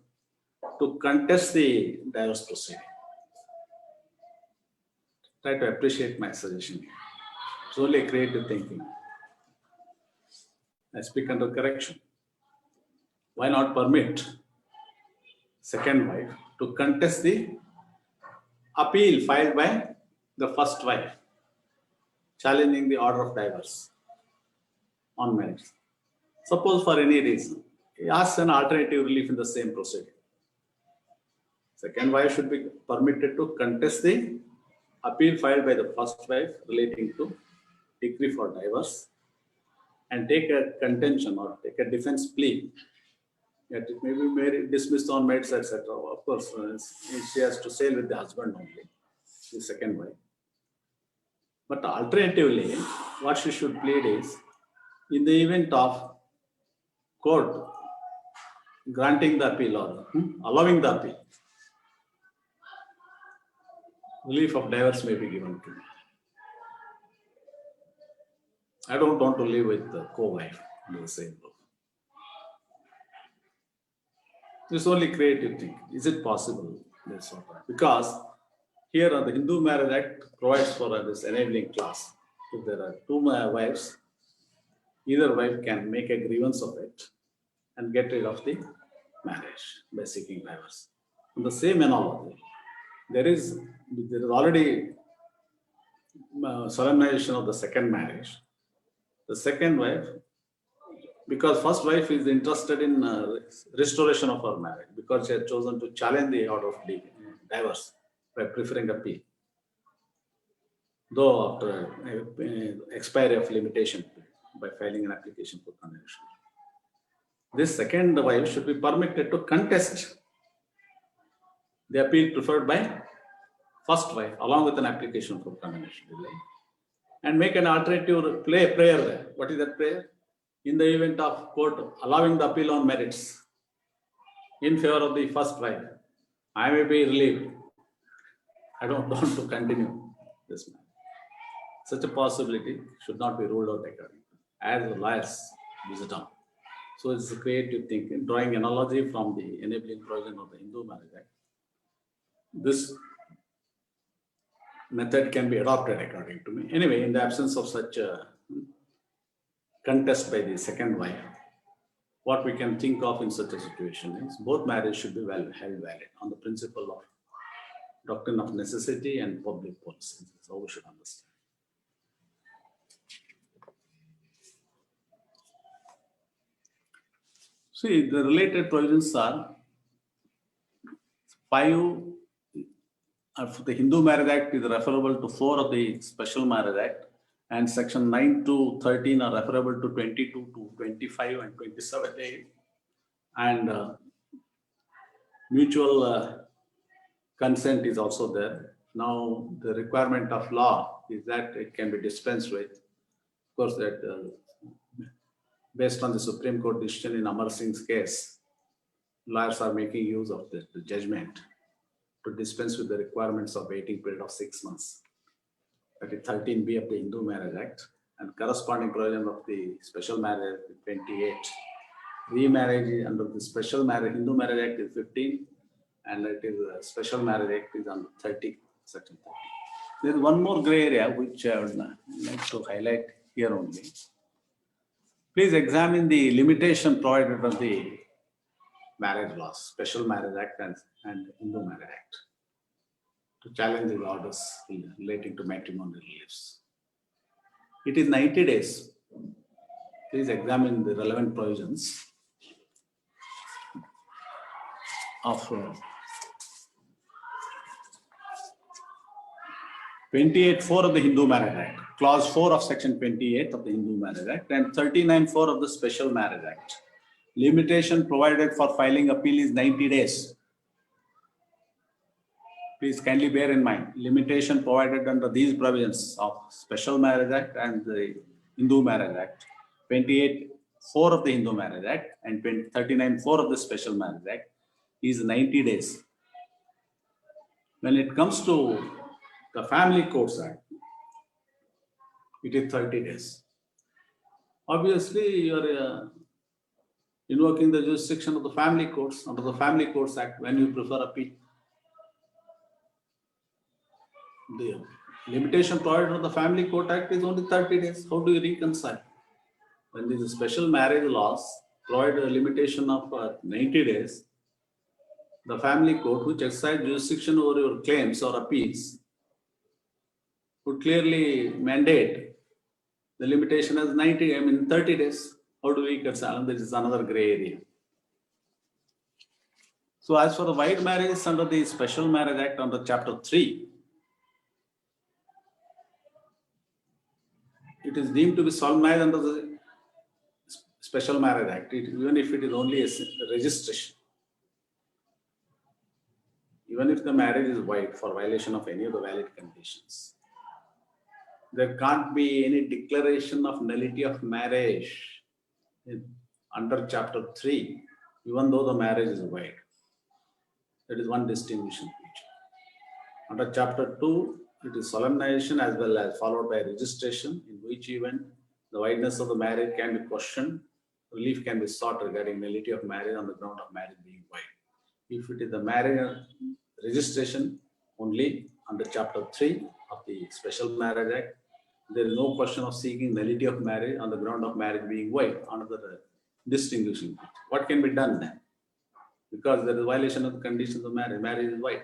to contest the divorce proceeding? Try to appreciate my suggestion. It's only creative thinking. I speak under correction. Why not permit second wife to contest the appeal filed by the first wife, challenging the order of divorce on merits? Suppose for any reason, he asks an alternative relief in the same proceeding. Second wife should be permitted to contest the appeal filed by the first wife relating to decree for divorce and take a contention or take a defense plea that it may be dismissed on merits, etc. Of course, she has to sail with the husband only, the second wife. But alternatively, what she should plead is, in the event of court granting the appeal or allowing the appeal, relief of divorce may be given to me. I don't want to live with the co-wife in the same roof. This only creative thing. Is it possible? Because here on the Hindu Marriage Act provides for this enabling clause. If there are two wives, either wife can make a grievance of it and get rid of the marriage by seeking divorce. In the same analogy, there is already solemnization of the second marriage. The second wife, because first wife is interested in restoration of her marriage, because she has chosen to challenge the order of divorce by preferring appeal, though after expiry of limitation by filing an application for condemnation. This second wife should be permitted to contest the appeal preferred by first wife along with an application for condemnation delay and make an alternative prayer there. What is that prayer? In the event of court allowing the appeal on merits in favor of the first wife, I may be relieved. I don't want to continue this matter. Such a possibility should not be ruled out as lawyers wisdom. So it's a creative thinking, drawing analogy from the enabling provision of the Hindu Marriage Act. This method can be adopted according to me. Anyway, in the absence of such a contest by the second wife, what we can think of in such a situation is both marriages should be held valid on the principle of doctrine of necessity and public policy. That's how we should understand. See, the related provisions are 5 for the Hindu Marriage Act is referable to 4 of the Special Marriage Act, and section 9 to 13 are referable to 22 to 25 and 27A. And mutual consent is also there. Now, the requirement of law is that it can be dispensed with. Of course, that based on the Supreme Court decision in Amar Singh's case, lawyers are making use of the judgment to dispense with the requirements of waiting period of 6 months. That is 13B of the Hindu Marriage Act, and corresponding provision of the Special Marriage Act 28. Remarriage under the Special Marriage Hindu Marriage Act is 15, and it is a Special Marriage Act is under 30, section 30. There is one more gray area which I would like to highlight here only. Please examine the limitation provided by the marriage laws, Special Marriage Act and Hindu Marriage Act, to challenge the orders relating to matrimonial reliefs. It is 90 days. Please examine the relevant provisions of 28(4) of the Hindu Marriage Act, clause 4 of section 28 of the Hindu Marriage Act, and 39(4) of the Special Marriage Act. Limitation provided for filing appeal is 90 days. Please kindly bear in mind, limitation provided under these provisions of Special Marriage Act and the Hindu Marriage Act, 28(4) of the Hindu Marriage Act and 39(4) of the Special Marriage Act is 90 days. When it comes to the Family Courts Act, it is 30 days. Obviously, you are invoking the jurisdiction of the family courts under the Family Courts Act when you prefer appeal. The limitation provided on the Family Court Act is only 30 days. How do you reconcile? When these special marriage laws provide a limitation of 90 days, the family court, which exercise jurisdiction over your claims or appeals, would clearly mandate the limitation as 30 days. How do we reconcile? This is another gray area. So as for the white marriages under the Special Marriage Act under Chapter 3, it is deemed to be solemnized under the Special Marriage Act, even if it is only a registration. Even if the marriage is void for violation of any of the valid conditions, there can't be any declaration of nullity of marriage under Chapter 3, even though the marriage is void. That is one distinguishing feature. Under Chapter 2, it is solemnization as well as followed by registration, in which event the voidness of the marriage can be questioned, relief can be sought regarding nullity of marriage on the ground of marriage being void. If it is the marriage registration only under Chapter 3 of the Special Marriage Act, there is no question of seeking nullity of marriage on the ground of marriage being void. Another distinguishing feature. What can be done then? Because there is violation of the conditions of marriage. Marriage is void.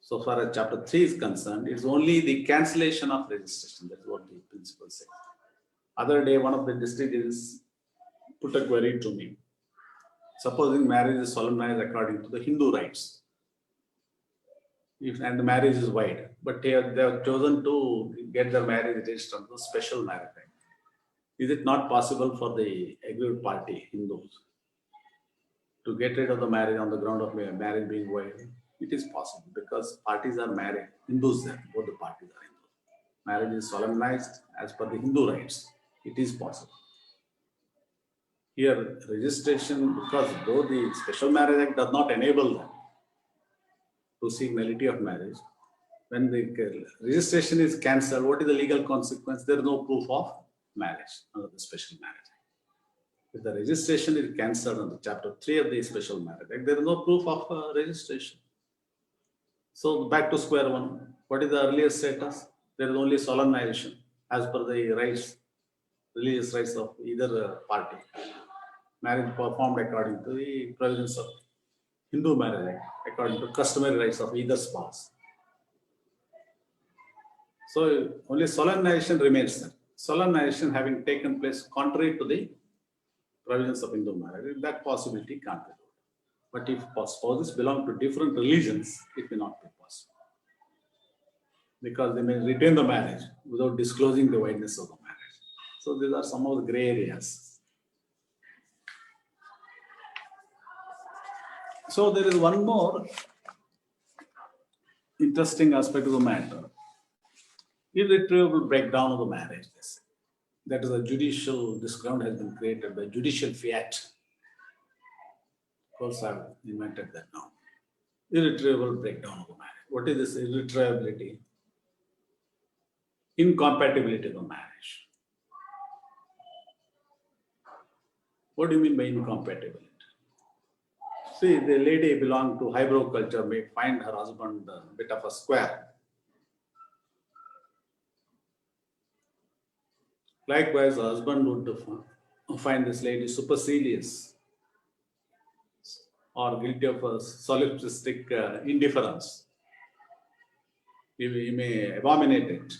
So far as Chapter 3 is concerned, it's only the cancellation of registration. That's what the principle says. Other day, one of the districts put a query to me. Supposing marriage is solemnized according to the Hindu rites, and the marriage is void, but they have chosen to get their marriage registered under the Special Marriage Act. Is it not possible for the aggrieved party, Hindus, to get rid of the marriage on the ground of marriage being void? It is possible because parties are married, Hindus there, both the parties are Hindus. Marriage is solemnized as per the Hindu rites. It is possible. Here, registration, because though the Special Marriage Act does not enable them to seek nullity of marriage, when the registration is cancelled, what is the legal consequence? There is no proof of marriage under the Special Marriage Act. If the registration is cancelled under Chapter 3 of the Special Marriage Act, there is no proof of registration. So back to square one. What is the earlier status? There is only solemnization as per the rights, religious rights of either party. Marriage performed according to the provisions of Hindu Marriage Act, according to customary rights of either spouse. So only solemnization remains there. Solemnization having taken place contrary to the provisions of Hindu marriage, that possibility can't be ruled. But if spouses belong to different religions, it may not be possible. Because they may retain the marriage without disclosing the voidness of the marriage. So these are some of the gray areas. So there is one more interesting aspect of the matter. Irretrievable breakdown of the marriage. That is this ground has been created by judicial fiat. Of course, I've invented that now. Irretrievable breakdown of the marriage. What is this irretrievability? Incompatibility of the marriage. What do you mean by incompatibility? See, the lady belonging to highbrow culture may find her husband a bit of a square. Likewise, the husband would find this lady supercilious or guilty of a solipsistic indifference. He may abominate it.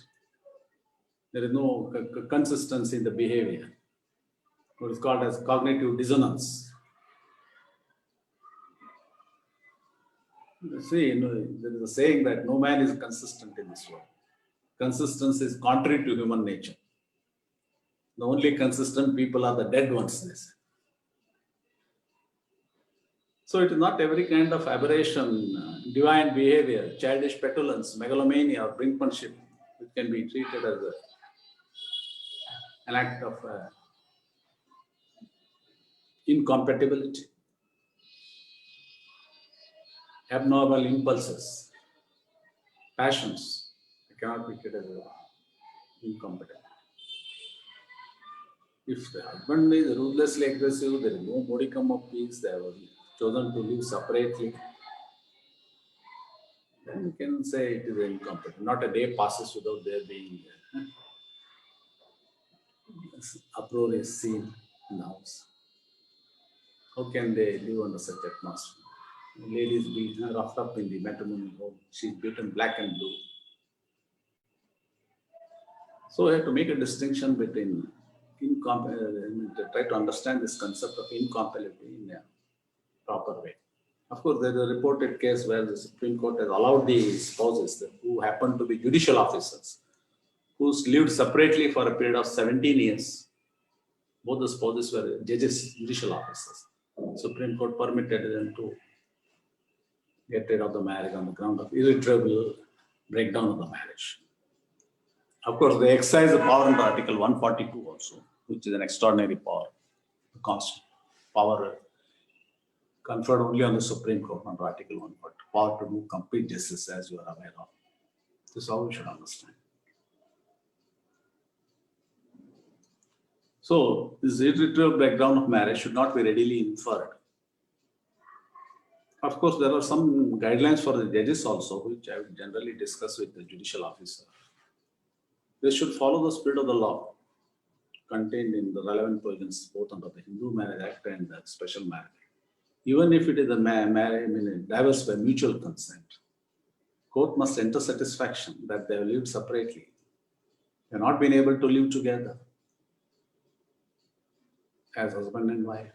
There is no consistency in the behavior. What is called as cognitive dissonance. See, there is a saying that no man is consistent in this world. Consistency is contrary to human nature. The only consistent people are the dead ones. So it is not every kind of aberration, divine behavior, childish petulance, megalomania, or brinkmanship, which can be treated as an act of incompatibility. Abnormal impulses, passions, cannot be treated as incompatible. If the husband is ruthlessly aggressive, there is no modicum of peace, they have chosen to live separately, then you can say it is incompetent. Not a day passes without there being uproar is seen in the house. How can they live under such atmosphere? Ladies being roughed up in the matrimonial home. She's beaten black and blue. So we have to make a distinction between try to understand this concept of incompatibility in a proper way. Of course, there is a reported case where the Supreme Court has allowed the spouses who happen to be judicial officers, who lived separately for a period of 17 years. Both the spouses were judges, judicial officers. Supreme Court permitted them to get rid of the marriage on the ground of irretrievable breakdown of the marriage. Of course, they exercise the power under Article 142 also, which is an extraordinary power, the constant power conferred only on the Supreme Court under Article 142, power to do complete justice, as you are aware of. This is how we should understand. So, this irretrievable breakdown of marriage should not be readily inferred. Of course, there are some guidelines for the judges also, which I would generally discuss with the judicial officer. They should follow the spirit of the law contained in the relevant provisions, both under the Hindu Marriage Act and the Special Marriage Act. Even if it is a divorce by mutual consent, court must enter satisfaction that they have lived separately. They have not been able to live together as husband and wife.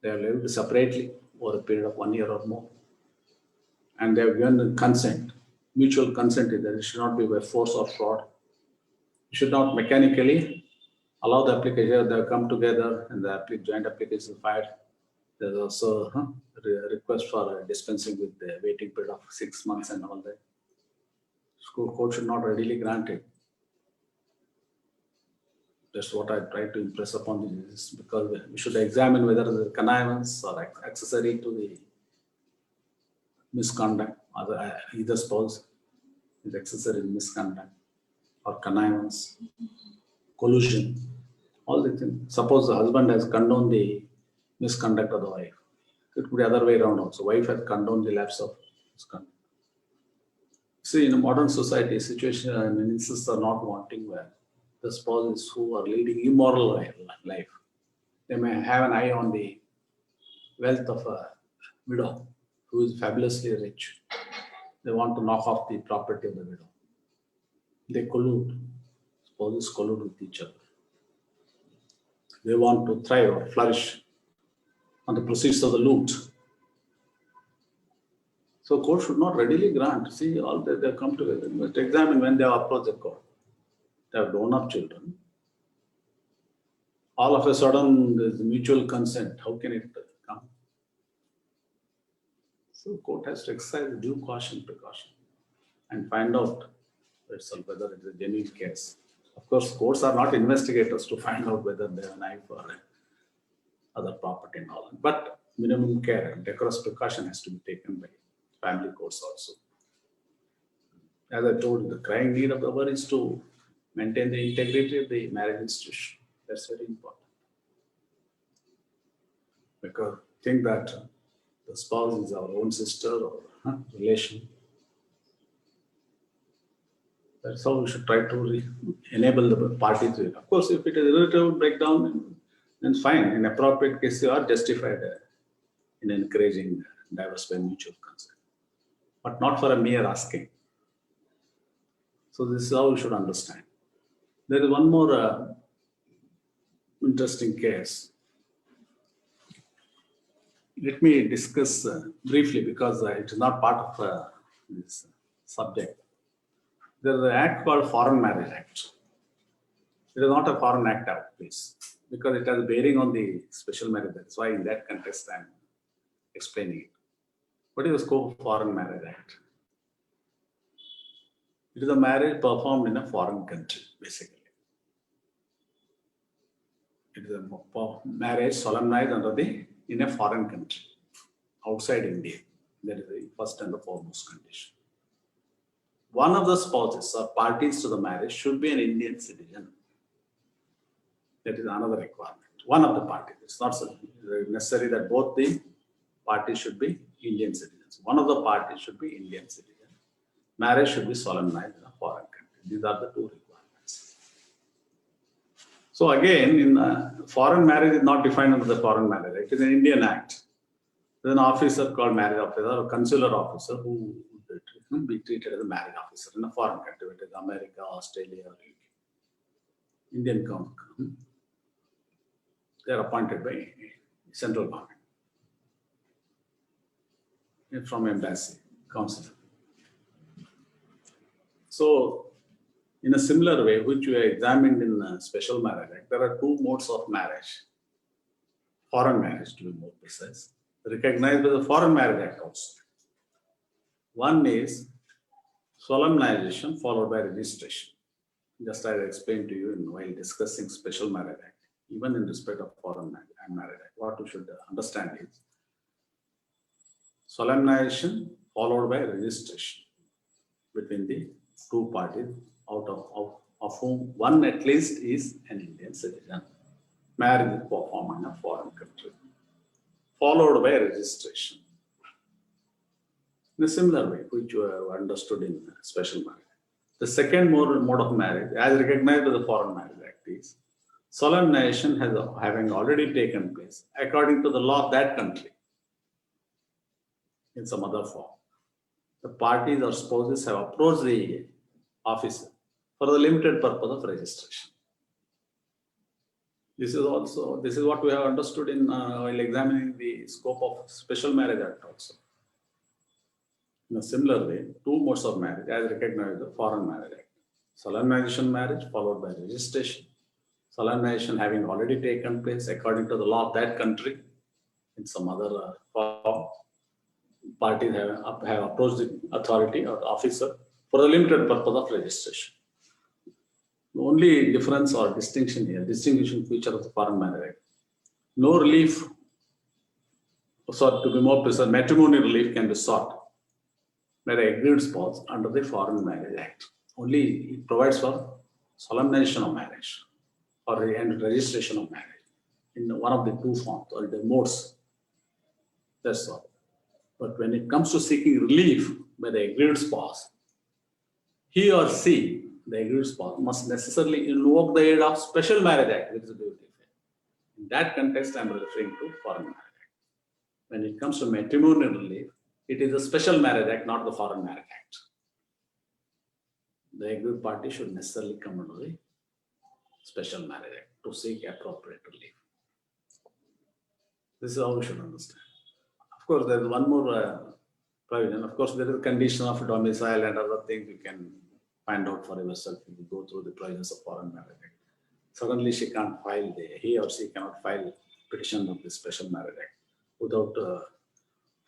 They have lived separately over a period of 1 year or more. And they have given consent. Mutual consent is that it should not be by force or fraud. You should not mechanically allow the application. They have come together and the joint application is filed. There's also a request for dispensing with the waiting period of 6 months and all that. Court should not readily grant it. That's what I try to impress upon the judges, because we should examine whether the connivance or accessory to the misconduct, either spouse is accessory in misconduct or connivance, collusion, all the things. Suppose the husband has condoned the misconduct of the wife. It could be the other way around also. Wife has condoned the lapse of misconduct. See, in a modern society, situation and instances are not wanting where the spouses who are leading immoral life, they may have an eye on the wealth of a widow who is fabulously rich. They want to knock off the property of the widow. They collude. Spouses collude with each other. They want to thrive or flourish on the proceeds of the loot. So court should not readily grant. See, all that they come together. You must examine when they have approached the court. They have grown up children. All of a sudden, there's mutual consent. How can it come? So court has to exercise due caution, precaution, and find out itself whether it is a genuine case. Of course, courts are not investigators to find out whether they have a knife or other property and all. But minimum care and decorous precaution has to be taken by family courts also. As I told you, the crying need of the hour is to maintain the integrity of the marriage institution. That's very important. Because think that the spouse is our own sister or relation. That's how we should try to enable the party to. Of course, if it is a irretrievable breakdown, then fine. In appropriate case, you are justified in encouraging divorce by mutual consent, but not for a mere asking. So this is how we should understand. There is one more interesting case. Let me discuss briefly, because it is not part of this subject. There is an act called Foreign Marriage Act. It is not a foreign act, please, because it has bearing on the special marriage. That's why in that context I am explaining it. What is the scope of Foreign Marriage Act? It is a marriage performed in a foreign country, basically. It is a marriage solemnized in a foreign country, outside India. That is the first and the foremost condition. One of the spouses or parties to the marriage should be an Indian citizen. That is another requirement. One of the parties. It's not necessary that both the parties should be Indian citizens. One of the parties should be Indian citizen. marriage should be solemnized in a foreign country. These are the two requirements. So again, in foreign marriage is not defined under the Foreign Marriage Act. It is an Indian Act. There's an officer called marriage officer or consular officer who would be treated as a marriage officer in a foreign country, whether it is America, Australia, or UK. Indian government. They are appointed by central government from embassy, council. So, in a similar way, which we are examined in Special Marriage Act, there are two modes of marriage. Foreign marriage, to be more precise, recognized by the Foreign Marriage Act also. One is solemnization followed by registration. Just as I explained to you while discussing Special Marriage Act, even in respect of Foreign Marriage Act, what you should understand is solemnization followed by registration between the two parties, out of whom one at least is an Indian citizen. Marriage is performed in a foreign country, followed by registration. In a similar way, which you have understood in Special Marriage. The second mode of marriage, as recognized by the Foreign Marriage Act, is solemnization having already taken place according to the law of that country in some other form. The parties or spouses have approached the officer for the limited purpose of registration. This is what we have understood in while examining the scope of Special Marriage Act also. In a similar way, two modes of marriage as recognized by the Foreign Marriage Act. Solemnization marriage followed by registration. Solemnization having already taken place according to the law of that country in some other form. Parties have approached the authority or the officer for the limited purpose of registration. The only difference or distinction here, distinguishing feature of the Foreign Marriage Act, no relief, so to be more precise, matrimonial relief can be sought by the agreed spouse under the Foreign Marriage Act. Only it provides for solemnization of marriage or and registration of marriage in one of the two forms or the modes. That's all. But when it comes to seeking relief by the agreed spouse, he or she, the agreed spouse, must necessarily invoke the aid of Special Marriage Act, which is a duty. In that context, I am referring to Foreign Marriage Act. When it comes to matrimonial relief, it is the Special Marriage Act, not the Foreign Marriage Act. The agreed party should necessarily come under the Special Marriage Act to seek appropriate relief. This is how we should understand. Of course, there is one more provision. Of course, there is a condition of domicile and other things you can find out for yourself if you go through the provisions of Foreign Marriage Act. Suddenly, he or she cannot file petition of the Special Marriage Act without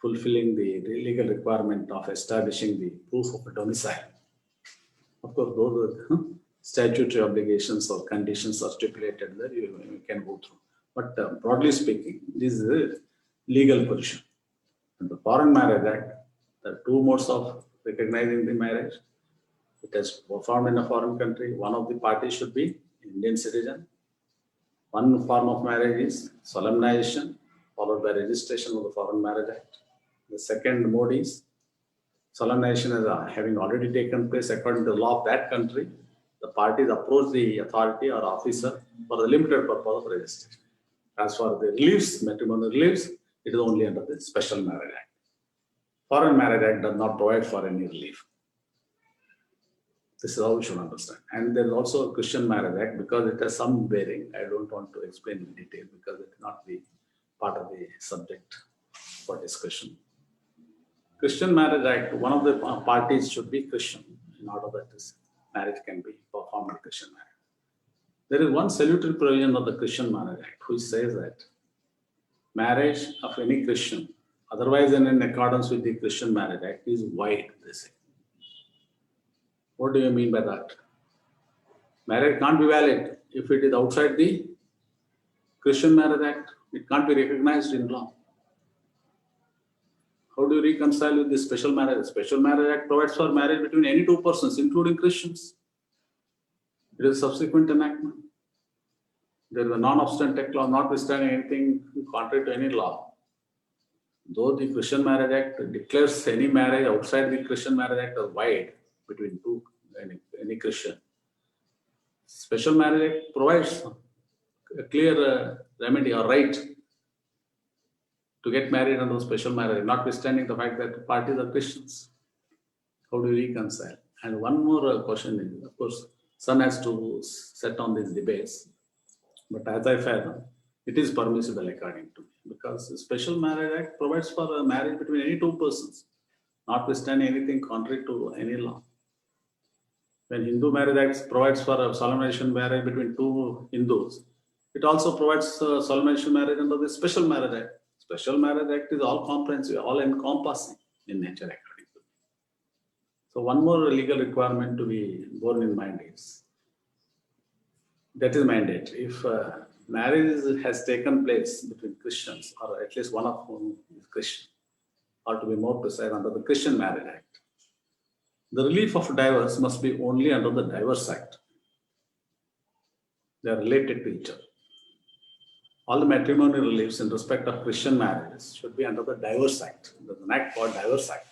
fulfilling the legal requirement of establishing the proof of a domicile. Of course, those statutory obligations or conditions are stipulated there, you can go through. But broadly speaking, this is a legal position. In the Foreign Marriage Act, there are two modes of recognizing the marriage. It is performed in a foreign country. One of the parties should be Indian citizen. One form of marriage is solemnization, followed by registration of the Foreign Marriage Act. The second mode is solemnization as having already taken place according to the law of that country. The parties approach the authority or officer for the limited purpose of registration. As for the reliefs, matrimonial reliefs, it is only under the Special Marriage Act. Foreign Marriage Act does not provide for any relief. This is how we should understand. And there is also a Christian Marriage Act because it has some bearing. I don't want to explain in detail because it is not the part of the subject for discussion. Christian Marriage Act, one of the parties should be Christian in order that this marriage can be performed in Christian marriage. There is one salutary provision of the Christian Marriage Act which says that marriage of any Christian, otherwise than in accordance with the Christian Marriage Act, is void, they say. What do you mean by that? Marriage can't be valid if it is outside the Christian Marriage Act. It can't be recognized in law. How do you reconcile with the Special Marriage? The Special Marriage Act provides for marriage between any two persons, including Christians. It is a subsequent enactment. There is a non-obstant act law, notwithstanding anything contrary to any law. Though the Christian Marriage Act declares any marriage outside the Christian Marriage Act as void, between any Christian. Special Marriage Act provides a clear remedy or right to get married under special marriage, notwithstanding the fact that parties are Christians. How do we reconcile? And one more question is, of course, son has to set on these debates, but as I found, it is permissible according to me, because the Special Marriage Act provides for a marriage between any two persons, notwithstanding anything contrary to any law. When Hindu Marriage Act provides for a solemnization marriage between two Hindus, it also provides solemnization marriage under the Special Marriage Act. Special Marriage Act is all comprehensive, all encompassing in nature according to me. So one more legal requirement to be borne in mind is, that is mandatory. If marriage has taken place between Christians, or at least one of whom is Christian, or to be more precise, under the Christian Marriage Act, the relief of divorce must be only under the Divorce Act. They are related to each other. All the matrimonial reliefs in respect of Christian marriages should be under the Divorce Act. There's an act called Divorce Act.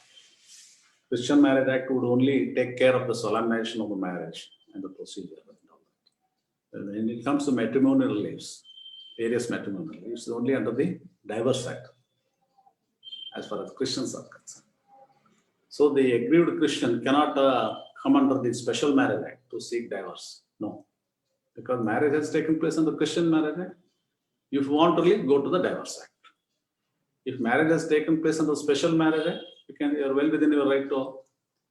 Christian Marriage Act would only take care of the solemnization of the marriage and the procedure. When it comes to matrimonial reliefs, various matrimonial reliefs, only under the Divorce Act, as far as Christians are concerned. So the aggrieved Christian cannot come under the Special Marriage Act to seek divorce. No, because marriage has taken place under Christian Marriage Act. If you want to leave, go to the Divorce Act. If marriage has taken place under Special Marriage Act, you are well within your right to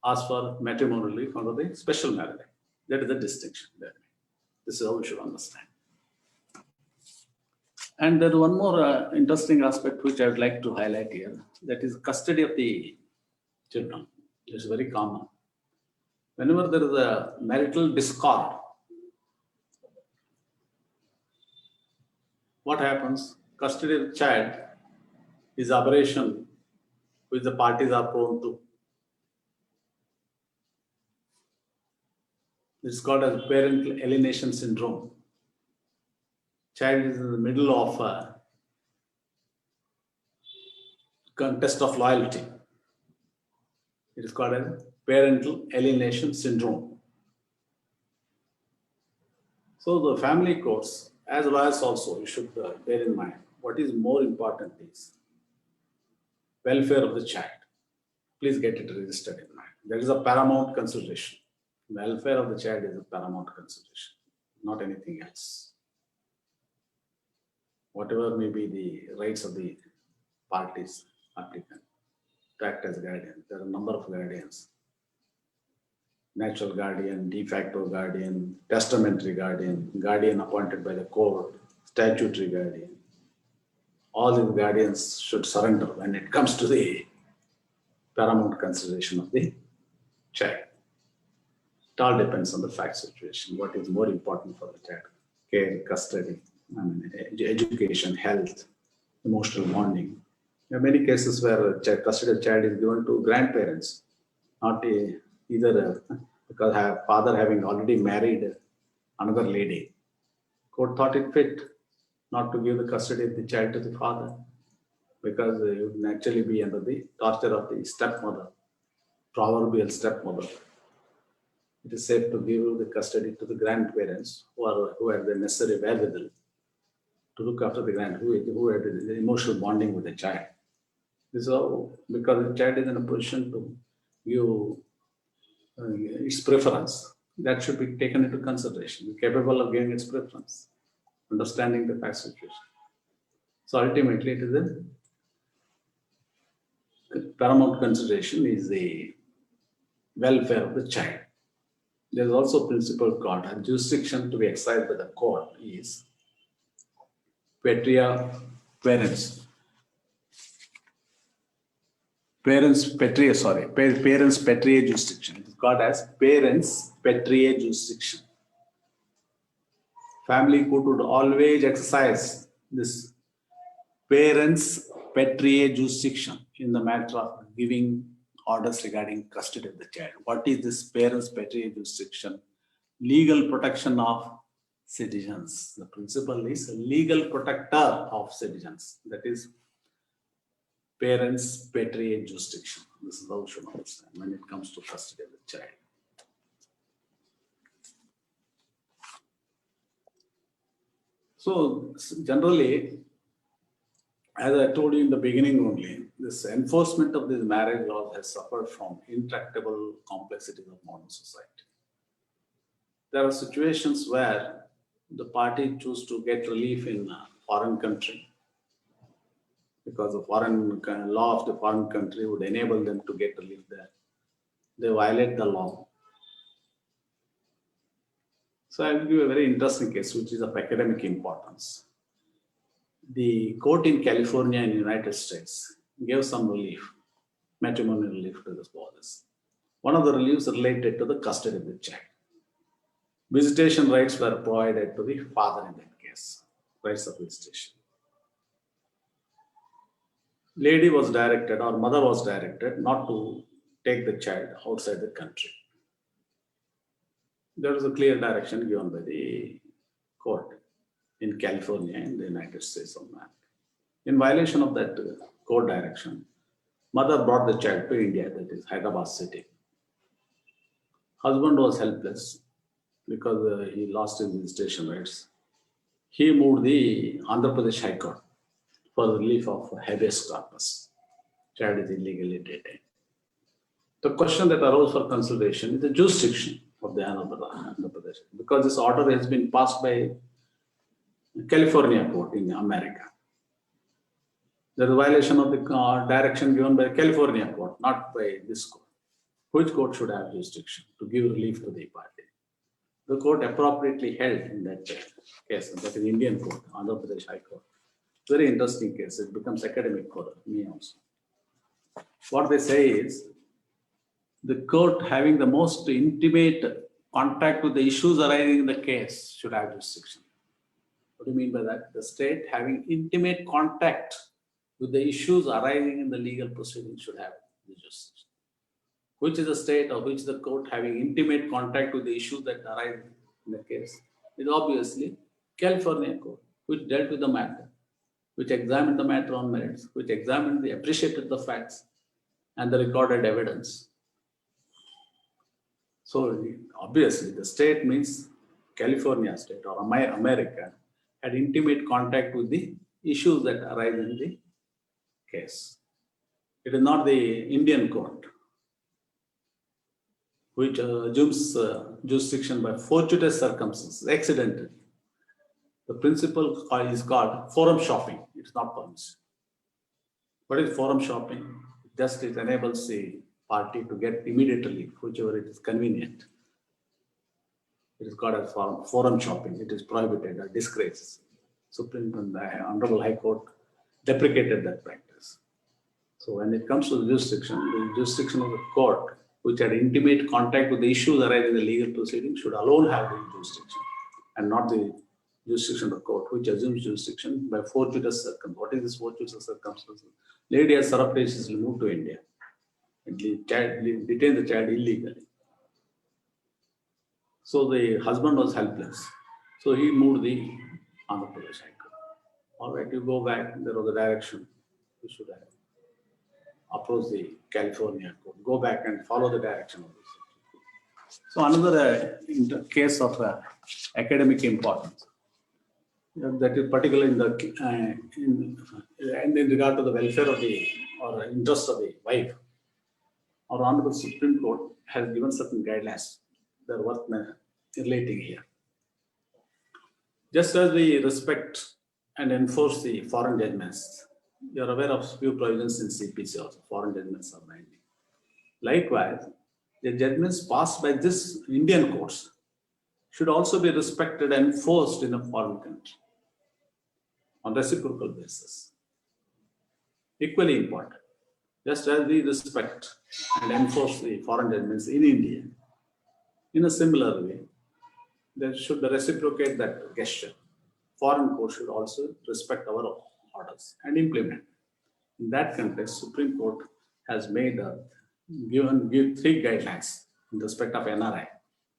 ask for matrimonial relief under the Special Marriage Act. That is the distinction there. This is how we should understand. And there is one more interesting aspect which I would like to highlight here. That is custody of the children. It is very common. Whenever there is a marital discord, what happens? Custody of the child is aberration which the parties are prone to. It's called as parental alienation syndrome. Child is in the middle of a contest of loyalty. It is called as parental alienation syndrome. So the family courts, as lawyers also, you should bear in mind, what is more important is welfare of the child. Please get it registered in mind. That is a paramount consideration. Welfare of the child is a paramount consideration, not anything else. Whatever may be the rights of the parties, applicant, to act as guardian. There are a number of guardians. Natural guardian, de facto guardian, testamentary guardian, guardian appointed by the court, statutory guardian. All these guardians should surrender when it comes to the paramount consideration of the child. It all depends on the fact situation. What is more important for the child? Care, custody, education, health, emotional bonding. There are many cases where custody of child is given to grandparents, not either because father having already married another lady. Court thought it fit not to give the custody of the child to the father, because you would naturally be under the torture of the stepmother, proverbial stepmother. It is safe to give the custody to the grandparents who have the necessary wherewithal to look after the who had the emotional bonding with the child. This is how, because the child is in a position to give its preference, that should be taken into consideration, capable of giving its preference, understanding the fact situation. So ultimately, it is a paramount consideration is the welfare of the child. There is also a principle called a jurisdiction to be exercised by the court is patria parents. Parents patria jurisdiction. It is called as parents patria jurisdiction. Family court would always exercise this parents patria jurisdiction in the matter of giving orders regarding custody of the child. What is this parents patria jurisdiction? Legal protection of citizens. The principle is legal protector of citizens. That is parents patria jurisdiction. This is how we should understand when it comes to custody of the child. So generally, as I told you in the beginning only, this enforcement of this marriage law has suffered from intractable complexities of modern society. There are situations where the party choose to get relief in a foreign country because the foreign law of the foreign country would enable them to get relief there. They violate the law. So I will give a very interesting case, which is of academic importance. The court in California in the United States gave some relief, matrimonial relief to the spouses. One of the reliefs related to the custody of the child. Visitation rights were provided to the father in that case, rights of visitation. Lady was directed, or mother was directed, not to take the child outside the country. There was a clear direction given by the court in California in the United States of America. In violation of that court direction, mother brought the child to India, that is Hyderabad city. Husband was helpless because he lost his visitation rights. He moved the Andhra Pradesh High Court for the relief of habeas corpus. Child is illegally detained. The question that arose for consideration is the jurisdiction of the Andhra Pradesh, because this order has been passed by California court in America. There is a violation of the direction given by California court, not by this court. Which court should have jurisdiction to give relief to the party? The court appropriately held in that case, that is Indian court, Andhra Pradesh High Court. Very interesting case. It becomes academic for me also. What they say is, the court having the most intimate contact with the issues arising in the case should have jurisdiction. What do you mean by that? The state having intimate contact with the issues arising in the legal proceeding should have the jurisdiction. Which is the state or which the court having intimate contact with the issues that arise in the case? Is obviously California court, which dealt with the matter, which examined the matter on merits, which examined appreciated the facts and the recorded evidence. So obviously the state means California state or America had intimate contact with the issues that arise in the case. It is not the Indian court, which assumes jurisdiction by fortuitous circumstances, accidental. The principle is called forum shopping. It's not permissible. What is forum shopping? Just it enables the party to get immediate relief, whichever it is convenient. It is called as forum shopping. It is prohibited or disgrace. Supreme and the Honorable High Court deprecated that practice. So when it comes to the jurisdiction of the court, which had intimate contact with the issues arising in the legal proceeding, should alone have the jurisdiction, and not the jurisdiction of the court, which assumes jurisdiction by fortuitous circumstances. What is this fortuitous circumstances? Lady has surreptitiously moved to India and detained the child illegally. So the husband was helpless. So he moved the Andhra Pradesh High Court. All right, you go back, there was a direction. You should have approach the California court, go back and follow the direction of this. So another case of academic importance, that is particularly in regard to the welfare of the or interest of the wife. Our Honorable Supreme Court has given certain guidelines that are worth relating here. Just as we respect and enforce the foreign judgments, you are aware of few provisions in CPC also, foreign judgments are binding. Likewise, the judgments passed by this Indian courts should also be respected and enforced in a foreign country on reciprocal basis. Equally important, just as we respect and enforce the foreign judgments in India, in a similar way, they should reciprocate that gesture. Foreign courts should also respect our orders and implement. In that context, Supreme Court has made give three guidelines in respect of NRI.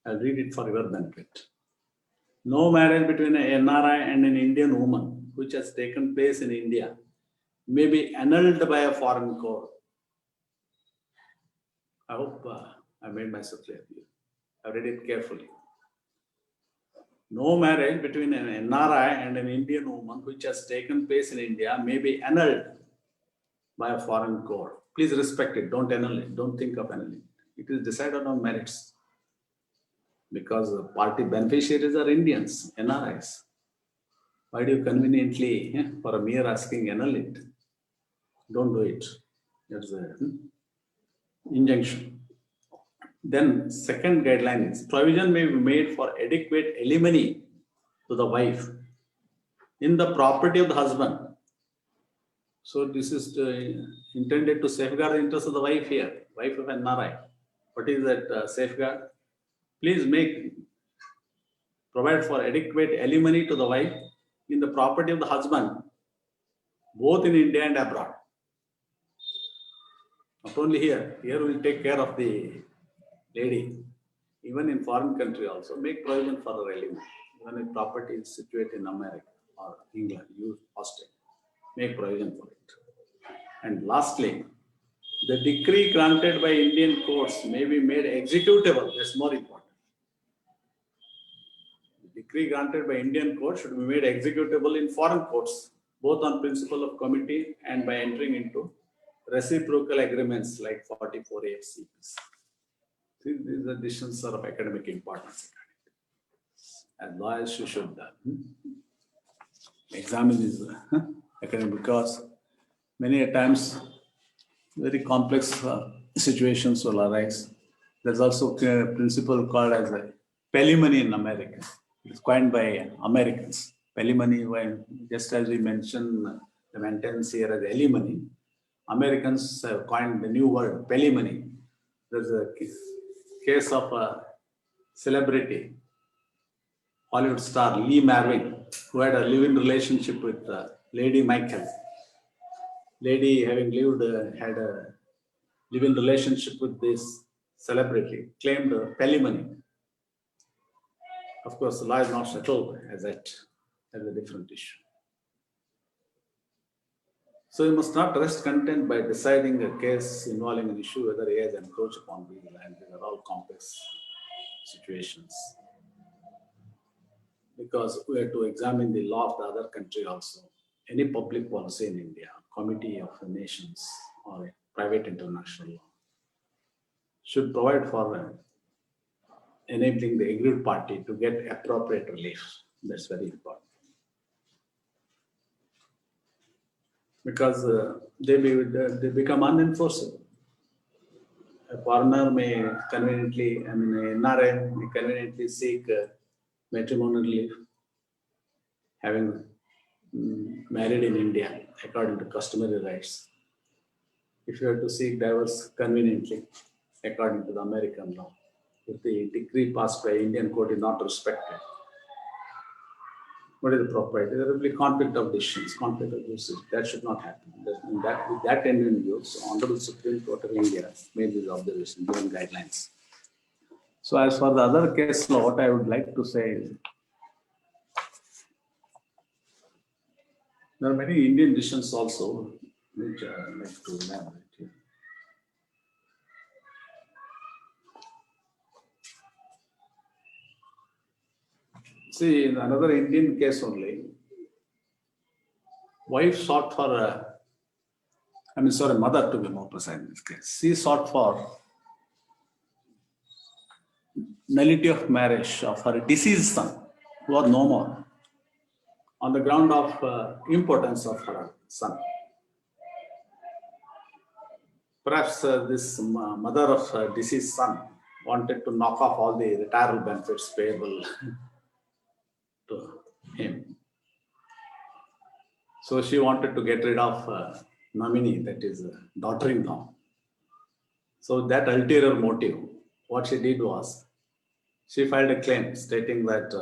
I'll read it for your benefit. No marriage between an NRI and an Indian woman which has taken place in India may be annulled by a foreign court. I hope I made myself clear to you. I read it carefully. No marriage between an NRI and an Indian woman which has taken place in India may be annulled by a foreign court. Please respect it. Don't annul it. Don't think of annulling it. It is decided on merits because the party beneficiaries are Indians, NRIs. Why do you conveniently, for a mere asking, annul it? Don't do it. That's an injunction. Then second guideline is provision may be made for adequate alimony to the wife in the property of the husband. So this is intended to safeguard the interest of the wife here, wife of an NRI. What is that safeguard? Please provide for adequate alimony to the wife in the property of the husband, both in India and abroad. Not only here, here we will take care of the lady. Even in foreign country also, make provision for her alimony. Even if property is situated in America or England, Australia, make provision for it. And lastly, the decree granted by Indian courts may be made executable. That's more important. The decree granted by Indian courts should be made executable in foreign courts, both on principle of comity and by entering into reciprocal agreements like 44 AFCPs. These additions are of academic importance. As lawyers, you should examine these academic because many times very complex situations will arise. There's also a principle called as a palimony in America. It's coined by Americans. Palimony, when just as we mentioned the maintenance here as alimony, Americans have coined the new word palimony. There's a case of a celebrity, Hollywood star Lee Marvin, who had a live-in relationship with Lady Michael. Lady, having had a live-in relationship with this celebrity, claimed palimony. Of course, the law is not settled as that, as a different issue. So you must not rest content by deciding a case involving an issue whether he has encroached upon these lands. These are all complex situations. Because we have to examine the law of the other country also. Any public policy in India, Committee of the Nations or a private international law should provide for enabling the aggrieved party to get appropriate relief. That's very important. Because they become unenforceable. A foreigner may conveniently, an NRI may conveniently seek matrimonial leave, having married in India according to customary rights. If you have to seek divorce conveniently according to the American law, if the decree passed by Indian court is not respected, what is the propriety? There will be conflict of decisions, conflict of usage. That should not happen. With that end in view, so Honorable Supreme Court of India made these observations, given guidelines. So as for the other case law, what I would like to say is, there are many Indian decisions also which I would like to elaborate here. See, in another Indian case only, wife sought for mother to be more precise in this case. She sought for nullity of marriage of her deceased son, who was no more, on the ground of importance of her son. Perhaps this mother of her deceased son wanted to knock off all the retirement benefits payable to him. So she wanted to get rid of nominee, that is daughter-in-law. So that ulterior motive, what she did was, she filed a claim stating that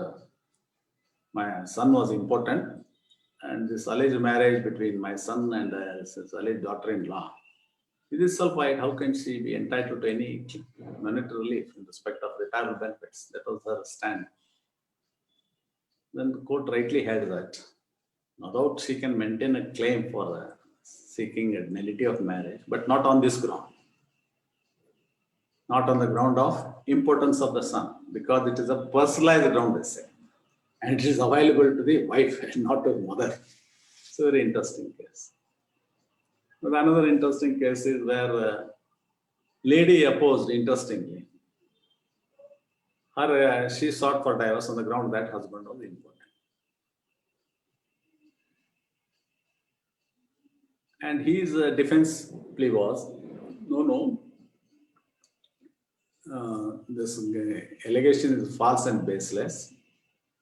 my son was important and this alleged marriage between my son and his alleged daughter-in-law is itself wide. How can she be entitled to any monetary relief in respect of retirement benefits? That was her stand. Then the court rightly held that no doubt she can maintain a claim for seeking a nullity of marriage, but not on this ground. Not on the ground of importance of the son, because it is a personalized ground, they say. and it is available to the wife and not to the mother. It's a very interesting case. But another interesting case is where lady opposed, interestingly. She sought for divorce on the ground that husband was important. And his defense plea was, no, this allegation is false and baseless.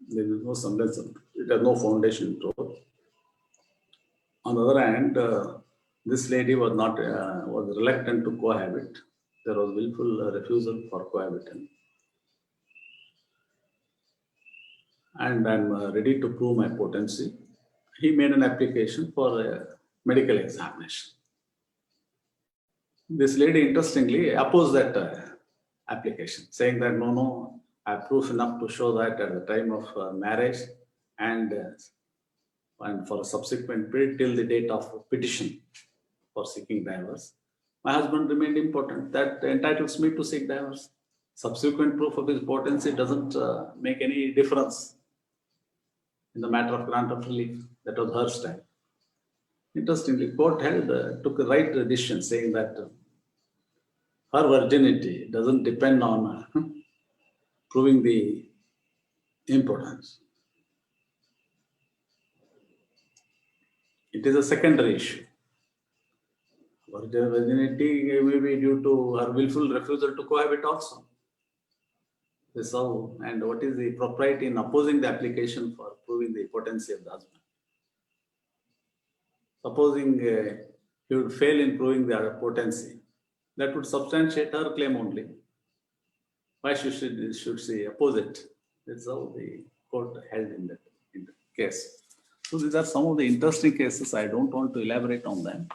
There is no semblance of it has no foundation in truth. On the other hand, this lady was not was reluctant to cohabit. There was willful refusal for cohabiting. And I'm ready to prove my potency. He made an application for a medical examination. This lady, interestingly, opposed that application, saying that no, I have proof enough to show that at the time of marriage and for a subsequent period till the date of petition for seeking divorce, my husband remained important. That entitles me to seek divorce. Subsequent proof of his potency doesn't make any difference in the matter of grant of relief. That was her style. Interestingly, court took a right decision, saying that her virginity doesn't depend on proving the importance. It is a secondary issue. Virginity may be due to her willful refusal to cohabit also. So, and what is the propriety in opposing the application for proving the potency of the husband? Supposing he would fail in proving the potency, that would substantiate her claim only. Why should she oppose it? That's how the court held in the case. So these are some of the interesting cases. I don't want to elaborate on them.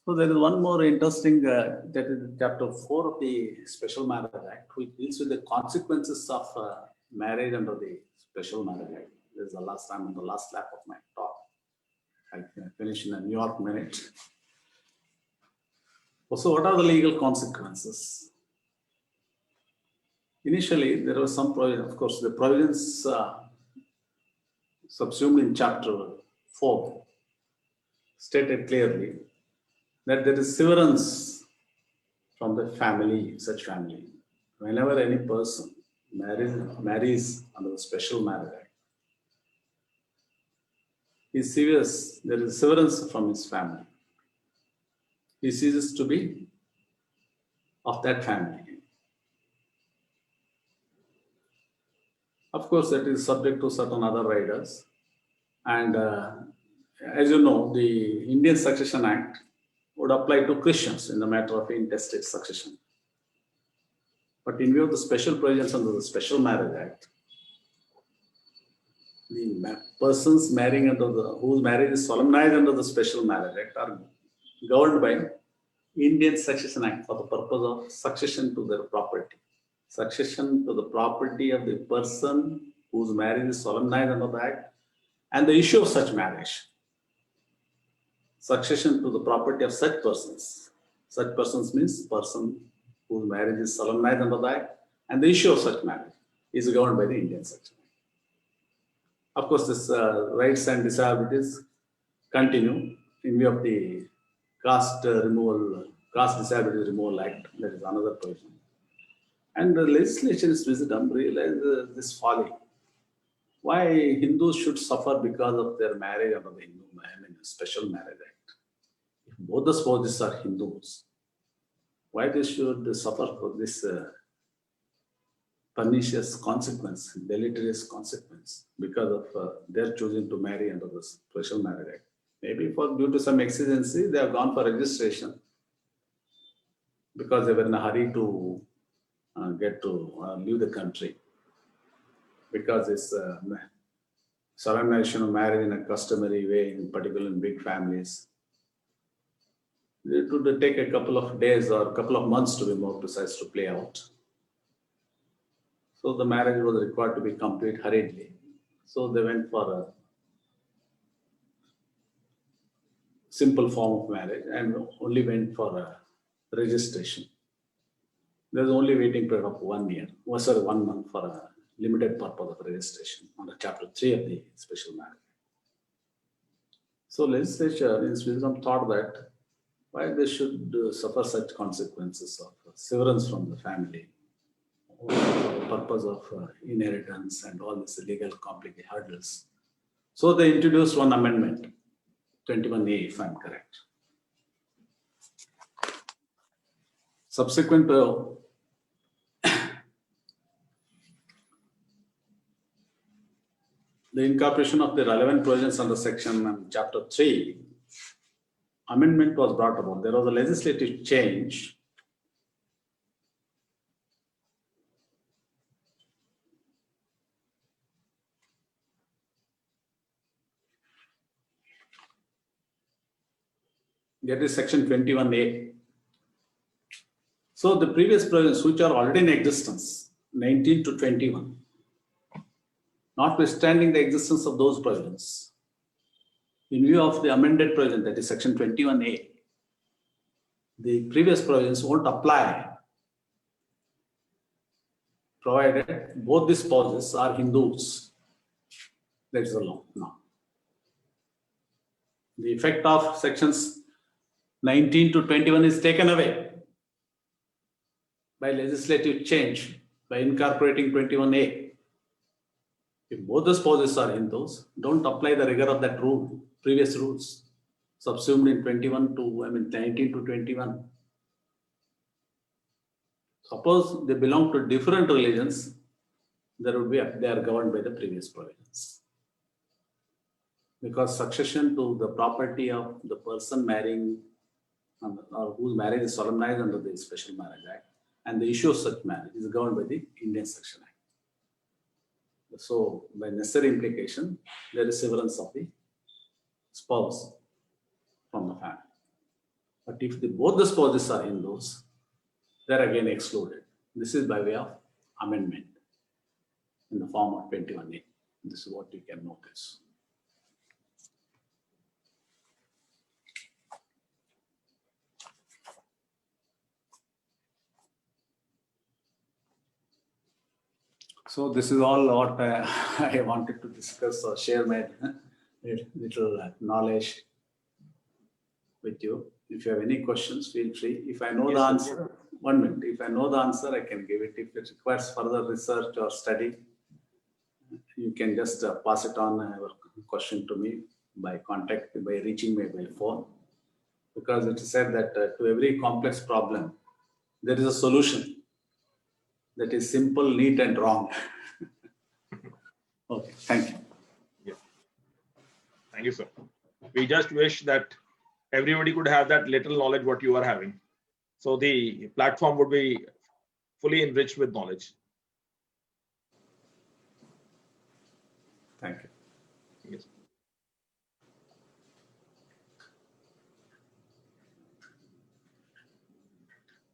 So there is one more interesting, that is chapter 4 of the Special Marriage Act, which deals with the consequences of marriage under the Special Marriage Act. This is the last time on the last lap of my talk. I finish in a New York minute. So what are the legal consequences? Initially, there was some provision, of course, the provisions subsumed in chapter 4 stated clearly that there is severance from the family, such family. Whenever any person marries under the Special Marriage Act, there is severance from his family. He ceases to be of that family. Of course, that is subject to certain other riders. And as you know, the Indian Succession Act would apply to Christians in the matter of intestate succession. But in view of the special provisions under the Special Marriage Act, the persons marrying whose marriage is solemnized under the Special Marriage Act are governed by Indian Succession Act for the purpose of succession to their property. Succession to the property of the person whose marriage is solemnized under the Act and the issue of such marriage. Succession to the property of such persons. Such persons means person whose marriage is solemnized under the Act and the issue of such marriage is governed by the Indian Succession Act. Of course, this rights and disabilities continue in view of the Caste Disability Removal Act. That is another provision. And the legislation's wisdom realizes this folly. Why Hindus should suffer because of their marriage under the Special Marriage Act? If both the spouses are Hindus, why they should suffer for this pernicious consequence, deleterious consequence, because of their choosing to marry under the Special Marriage Act? Maybe due to some exigency, they have gone for registration because they were in a hurry to get to leave the country, because this solemnization of marriage in a customary way, in particular in big families, it would take a couple of days or a couple of months, to be more precise, to play out. So the marriage was required to be complete hurriedly. So they went for a simple form of marriage and only went for a registration. There's only waiting period of 1 year, 1 month for a limited purpose of registration under Chapter 3 of the Special Marriage Act. So legislature in its wisdom thought that why they should suffer such consequences of severance from the family for the purpose of inheritance and all these legal complicated hurdles. So they introduced one amendment, 21A, if I'm correct. Subsequent to the incorporation of the relevant provisions under section chapter 3, amendment was brought about. There was a legislative change. That is section 21A. So the previous provisions which are already in existence, 19 to 21, notwithstanding the existence of those provisions, in view of the amended provision, that is section 21A, the previous provisions won't apply provided both the spouses are Hindus. That is the law now. The effect of sections 19 to 21 is taken away by legislative change, by incorporating 21A. If both the spouses are Hindus, don't apply the rigor of that rule, previous rules, subsumed in 19 to 21. Suppose they belong to different religions, they are governed by the previous provisions. Because succession to the property of the person marrying or whose marriage is solemnized under the Special Marriage Act, and the issue of such marriage is governed by the Indian Succession Act. So, by necessary implication, there is severance of the spouse from the family. But if both the spouses are Hindus, they are again excluded. This is by way of amendment in the form of 21A. This is what you can notice. So this is all what I wanted to discuss or share my little knowledge with you. If you have any questions, feel free. If I know the answer, 1 minute. If I know the answer, I can give it. If it requires further research or study, you can just pass it on a question to me by reaching me by phone. Because it is said that to every complex problem, there is a solution that is simple, neat, and wrong. Okay, thank you. Yeah. Thank you, sir. We just wish that everybody could have that little knowledge what you are having. So the platform would be fully enriched with knowledge. Thank you. Yes.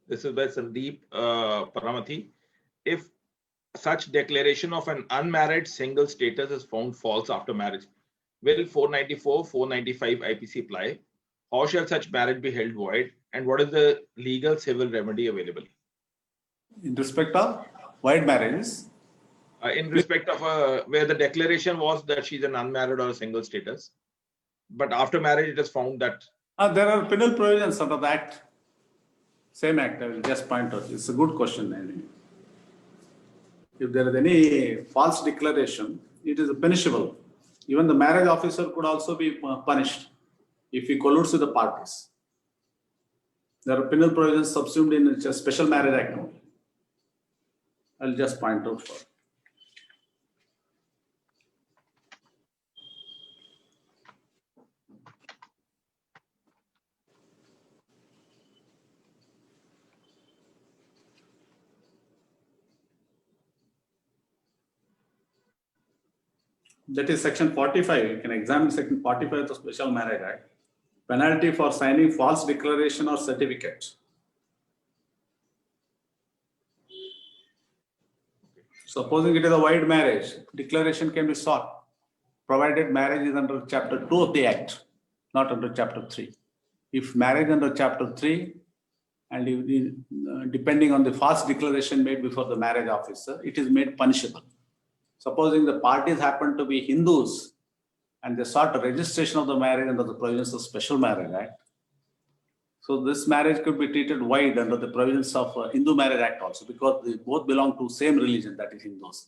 This is by Sandeep Paramati. If such declaration of an unmarried single status is found false after marriage, will 494, 495 IPC apply? How shall such marriage be held void? And what is the legal civil remedy available? In respect of void marriages? In respect of where the declaration was that she's an unmarried or a single status, but after marriage it is found that there are penal provisions under the act. Same act, I will just point out. It's a good question. If there is any false declaration, it is punishable. Even the marriage officer could also be punished if he colludes with the parties. There are penal provisions subsumed in a Special Marriage Act only. I'll just point out for it. That is section 45. You can examine section 45 of the Special Marriage Act. Penalty for signing false declaration or certificate. Supposing it is a void marriage, declaration can be sought, provided marriage is under chapter 2 of the Act, not under chapter 3. If marriage under chapter 3, and depending on the false declaration made before the marriage officer, it is made punishable. Supposing the parties happen to be Hindus and they sought a registration of the marriage under the provisions of Special Marriage Act. So this marriage could be treated wide under the provisions of Hindu Marriage Act also, because they both belong to same religion, that is Hindus.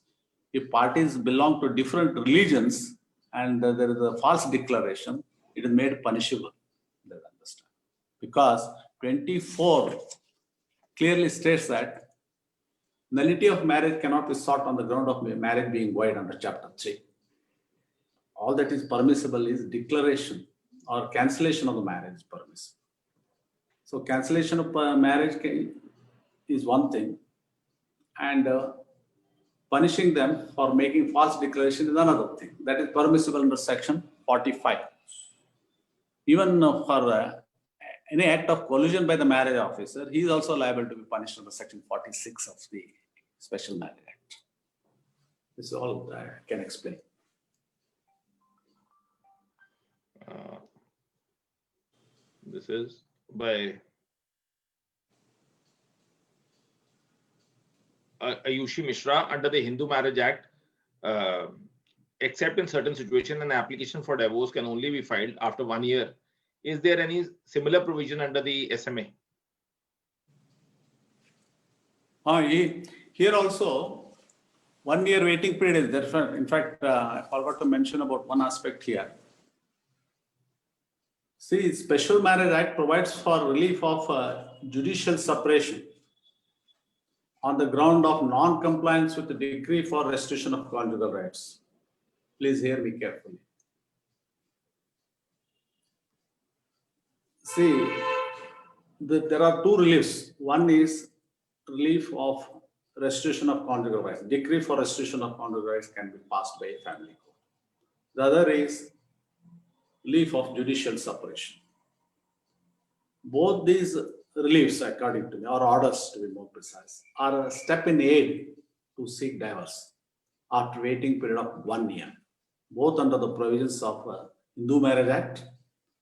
If parties belong to different religions and there is a false declaration, it is made punishable. Understand? Because 24 clearly states that nullity of marriage cannot be sought on the ground of marriage being void under Chapter 3. All that is permissible is declaration or cancellation of the marriage is permissible. So cancellation of marriage is one thing, and punishing them for making false declaration is another thing. That is permissible under Section 45. Even for any act of collusion by the marriage officer, he is also liable to be punished under Section 46 of the Special Marriage Act. This is all I can explain. This is by Ayushi Mishra. Under the Hindu Marriage Act, except in certain situations, an application for divorce can only be filed after 1 year. Is there any similar provision under the SMA? Here also, 1 year waiting period is there. In fact, I forgot to mention about one aspect here. See, Special Marriage Act provides for relief of judicial separation on the ground of non-compliance with the decree for restitution of conjugal rights. Please hear me carefully. See, there are two reliefs. One is relief of restitution of conjugal rights. Decree for restitution of conjugal rights can be passed by a family court. The other is relief of judicial separation. Both these reliefs, according to me, or orders to be more precise, are a step in aid to seek divorce after waiting period of 1 year, both under the provisions of Hindu Marriage Act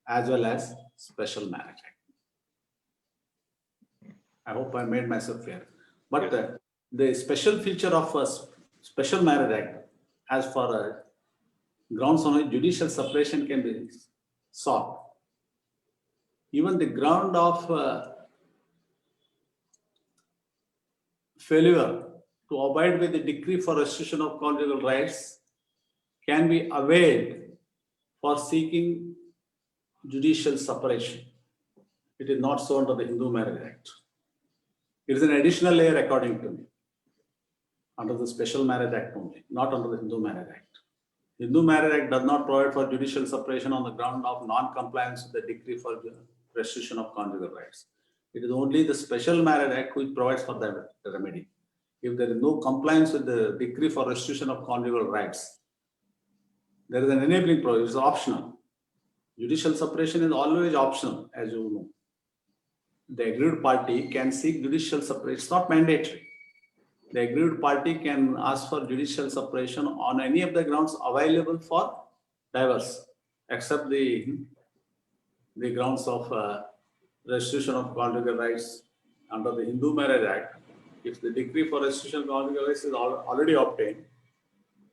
as well as Special Marriage Act. I hope I made myself clear. But the special feature of Special Marriage Act, as for grounds on which judicial separation can be sought, even the ground of failure to abide with the decree for restitution of conjugal rights can be availed for seeking judicial separation. It is not so under the Hindu Marriage Act. It is an additional layer, according to me, under the Special Marriage Act only, not under the Hindu Marriage Act. Hindu Marriage Act does not provide for judicial separation on the ground of non-compliance with the decree for restitution of conjugal rights. It is only the Special Marriage Act which provides for the remedy. If there is no compliance with the decree for restitution of conjugal rights, there is an enabling provision. It is optional. Judicial separation is always optional, as you know. The aggrieved party can seek judicial separation. It's not mandatory. The aggrieved party can ask for judicial separation on any of the grounds available for divorce, except the grounds of restitution of conjugal rights under the Hindu Marriage Act. If the decree for restitution of conjugal rights is already obtained,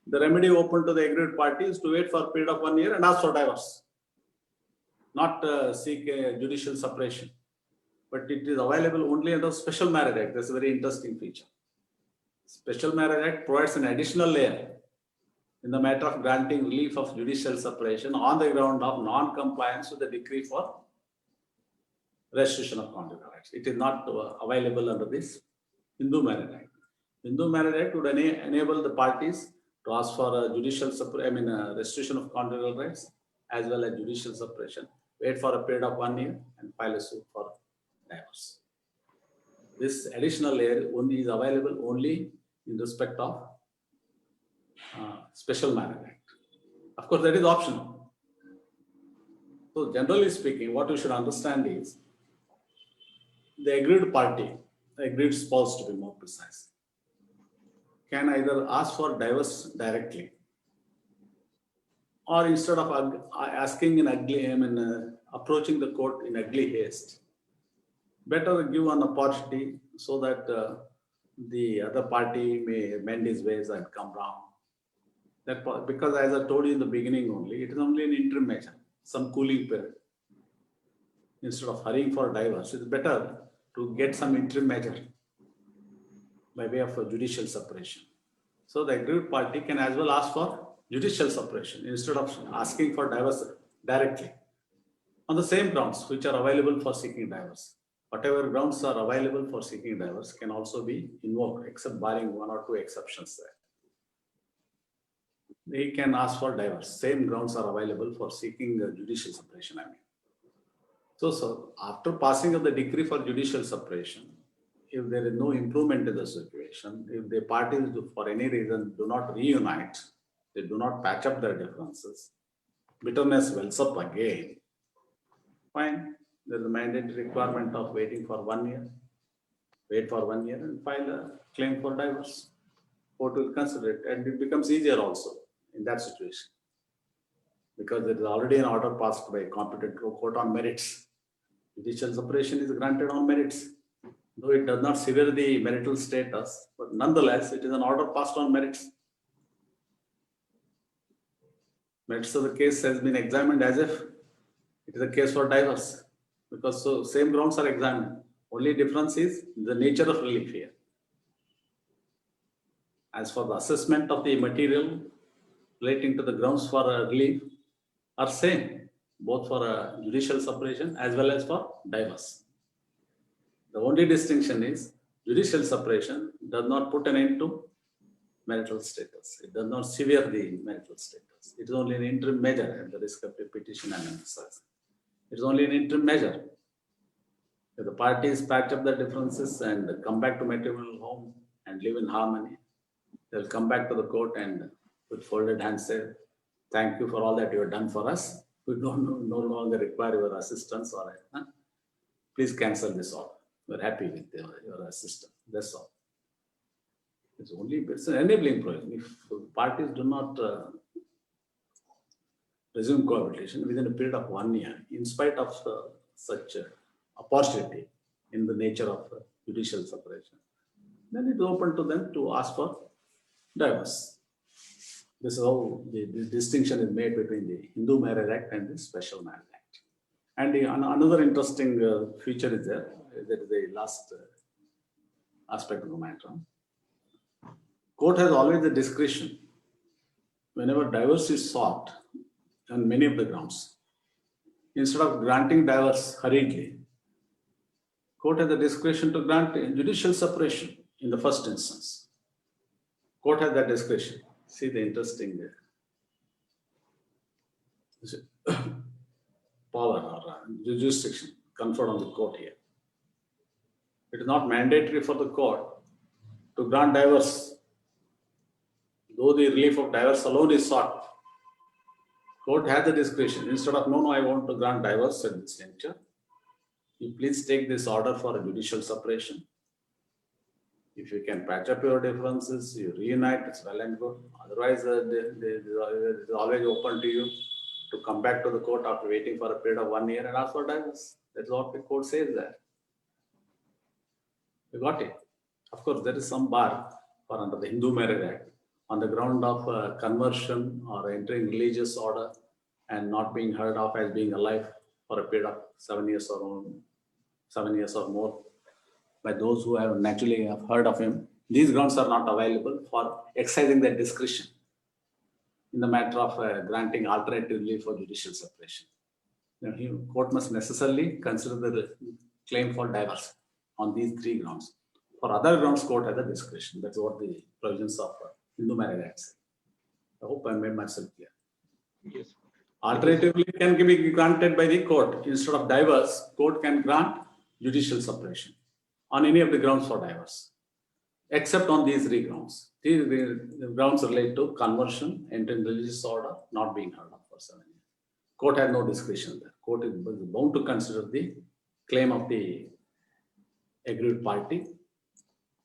the remedy open to the aggrieved party is to wait for a period of 1 year and ask for divorce, not seek a judicial separation. But it is available only under Special Marriage Act. That's a very interesting feature. Special Marriage Act provides an additional layer in the matter of granting relief of judicial separation on the ground of non-compliance with the decree for restitution of conjugal rights. It is not available under this Hindu Marriage Act. Hindu Marriage Act would enable the parties to ask for judicial restitution of conjugal rights as well as judicial separation, wait for a period of 1 year and file a suit for divorce. This additional layer only is available only in respect of Special Marriage Act. Of course, that is optional. So generally speaking, what we should understand is the aggrieved party, the aggrieved spouse to be more precise, can either ask for divorce directly, or instead of asking in approaching the court in ugly haste, better give an opportunity so that the other party may mend his ways and come round Because as I told you in the beginning only, it is only an interim measure, some cooling period. Instead of hurrying for divorce, it's better to get some interim measure by way of a judicial separation. So the aggrieved party can as well ask for judicial separation instead of asking for divorce directly on the same grounds which are available for seeking divorce. Whatever grounds are available for seeking divorce can also be invoked, except barring one or two exceptions there. They can ask for divorce. Same grounds are available for seeking judicial separation, I mean. So after passing of the decree for judicial separation, if there is no improvement in the situation, if the parties for any reason do not reunite, they do not patch up their differences, bitterness wells up again, fine. There is a mandatory requirement of waiting for 1 year. Wait for 1 year and file a claim for divorce. Court will consider it, and it becomes easier also in that situation, because there is already an order passed by a competent court on merits. Judicial separation is granted on merits, though it does not sever the marital status, but nonetheless, it is an order passed on merits. Merits of the case has been examined as if it is a case for divorce, because so same grounds are examined. Only difference is the nature of relief here. As for the assessment of the material relating to the grounds for relief are same, both for judicial separation as well as for divorce. The only distinction is judicial separation does not put an end to marital status. It does not sever the marital status. It is only an interim measure at the risk of repetition and emphasis. It is only an interim measure. If the parties patch up their differences and come back to matrimonial home and live in harmony, they'll come back to the court and with folded hands say, thank you for all that you have done for us. We no longer require your assistance, or please cancel this order. We're happy with your assistance. That's all. It's an enabling provision. If parties do not resume cohabitation within a period of 1 year, in spite of such opportunity in the nature of judicial separation, then it's open to them to ask for divorce. This is how the distinction is made between the Hindu Marriage Act and the Special Marriage Act. And another interesting feature is there. That is the last aspect of the matter. Court has always the discretion whenever divorce is sought on many of the grounds. Instead of granting divorce hurriedly, court has the discretion to grant judicial separation in the first instance. Court has that discretion. See the interesting power or jurisdiction conferred on the court here. It is not mandatory for the court to grant divorce, though the relief of divorce alone is sought. Court has the discretion. Instead of no, I want to grant divorce at this juncture, you please take this order for a judicial separation. If you can patch up your differences, you reunite, it's well and good. Otherwise, it's always open to you to come back to the court after waiting for a period of 1 year and ask for divorce. That's what the court says there. You got it? Of course, there is some bar for under the Hindu Marriage Act on the ground of conversion or entering religious order and not being heard of as being alive for a period of 7 years or more by those who have naturally heard of him. These grounds are not available for exercising their discretion in the matter of granting alternative relief for judicial separation. The court must necessarily consider the claim for divorce on these 3 grounds. For other grounds, court has a discretion. That's what the provisions of Hindu Marriage Act say. I hope I made myself clear. Yes. Alternatively, can be granted by the court. Instead of divorce, court can grant judicial separation on any of the grounds for divorce, except on these 3 grounds. These grounds relate to conversion, entering religious order, not being heard of for 7 years. Court has no discretion there. Court is bound to consider the claim of the aggrieved party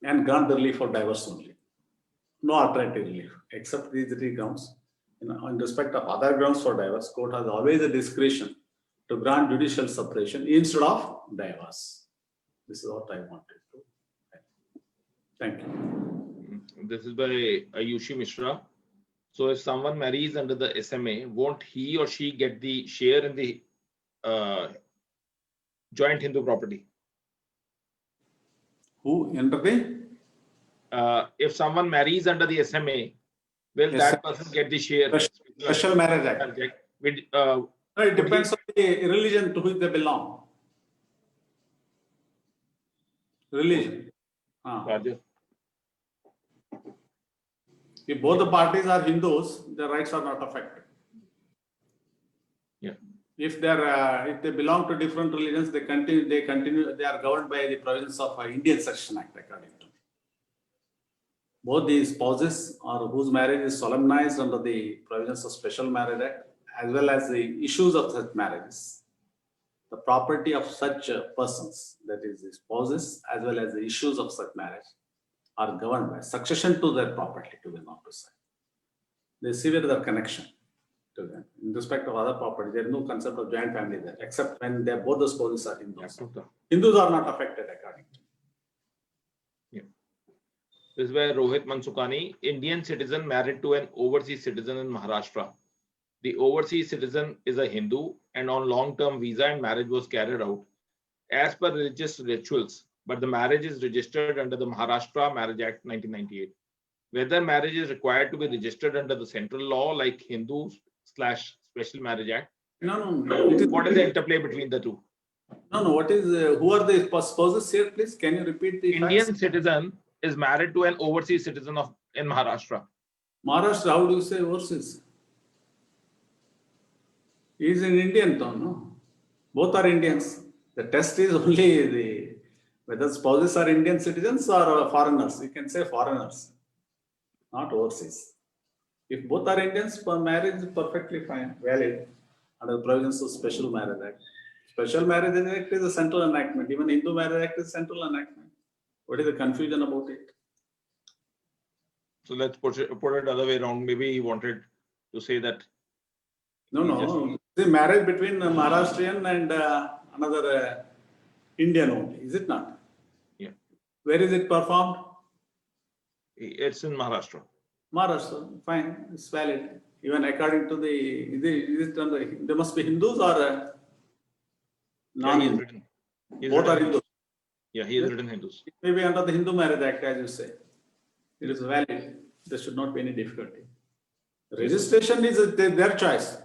and grant the relief for divorce only. No alternative relief, except these 3 grounds. In respect of other grounds for divorce, court has always a discretion to grant judicial separation instead of divorce. This is what I wanted to say. Thank you. This is by Ayushi Mishra. So if someone marries under the SMA, won't he or she get the share in the joint Hindu property? Who under the If someone marries under the SMA, will Yes, that person get the share? Special Marriage Act? No, it depends on the religion to which they belong. Religion. Roger. If both the parties are Hindus, their rights are not affected. Yeah. If they belong to different religions, they are governed by the provisions of Indian Succession Act, according to me. Both the spouses or whose marriage is solemnized under the provisions of Special Marriage Act, as well as the issues of such marriages, the property of such persons, that is the spouses, as well as the issues of such marriage, are governed by succession to their property, to be more precise. They sever their connection to them. In respect of other property, there is no concept of joint family there, except when both the spouses are Hindus. Hindus are not affected, according to me. This is where Rohit Mansukani, Indian citizen married to an overseas citizen in Maharashtra. The overseas citizen is a Hindu and on long-term visa, and marriage was carried out as per religious rituals, but the marriage is registered under the Maharashtra Marriage Act 1998. Whether marriage is required to be registered under the central law like Hindu/Special Marriage Act? No. What is the interplay between the two? No. What is? Who are the spouses here? Please, can you repeat the Indian facts? citizen is married to an overseas citizen in Maharashtra. Maharashtra, how do you say overseas? He is an Indian, though, no? Both are Indians. The test is only whether spouses are Indian citizens or foreigners. You can say foreigners, not overseas. If both are Indians, marriage is perfectly fine, valid under the provisions of Special Marriage Act. Special Marriage Act is a central enactment. Even Hindu Marriage Act is a central enactment. What is the confusion about it? So let's put it other way around. Maybe he wanted to say that. No. The marriage between Maharashtrian and another Indian only, is it not? Yeah. Where is it performed? It's in Maharashtra. Maharashtra, fine, it's valid. Even according to there must be Hindus or non-Hindus? Both are Hindus. Yeah, he is written Hindus. It may be under the Hindu Marriage Act, as you say. It is valid. There should not be any difficulty. Registration is their choice.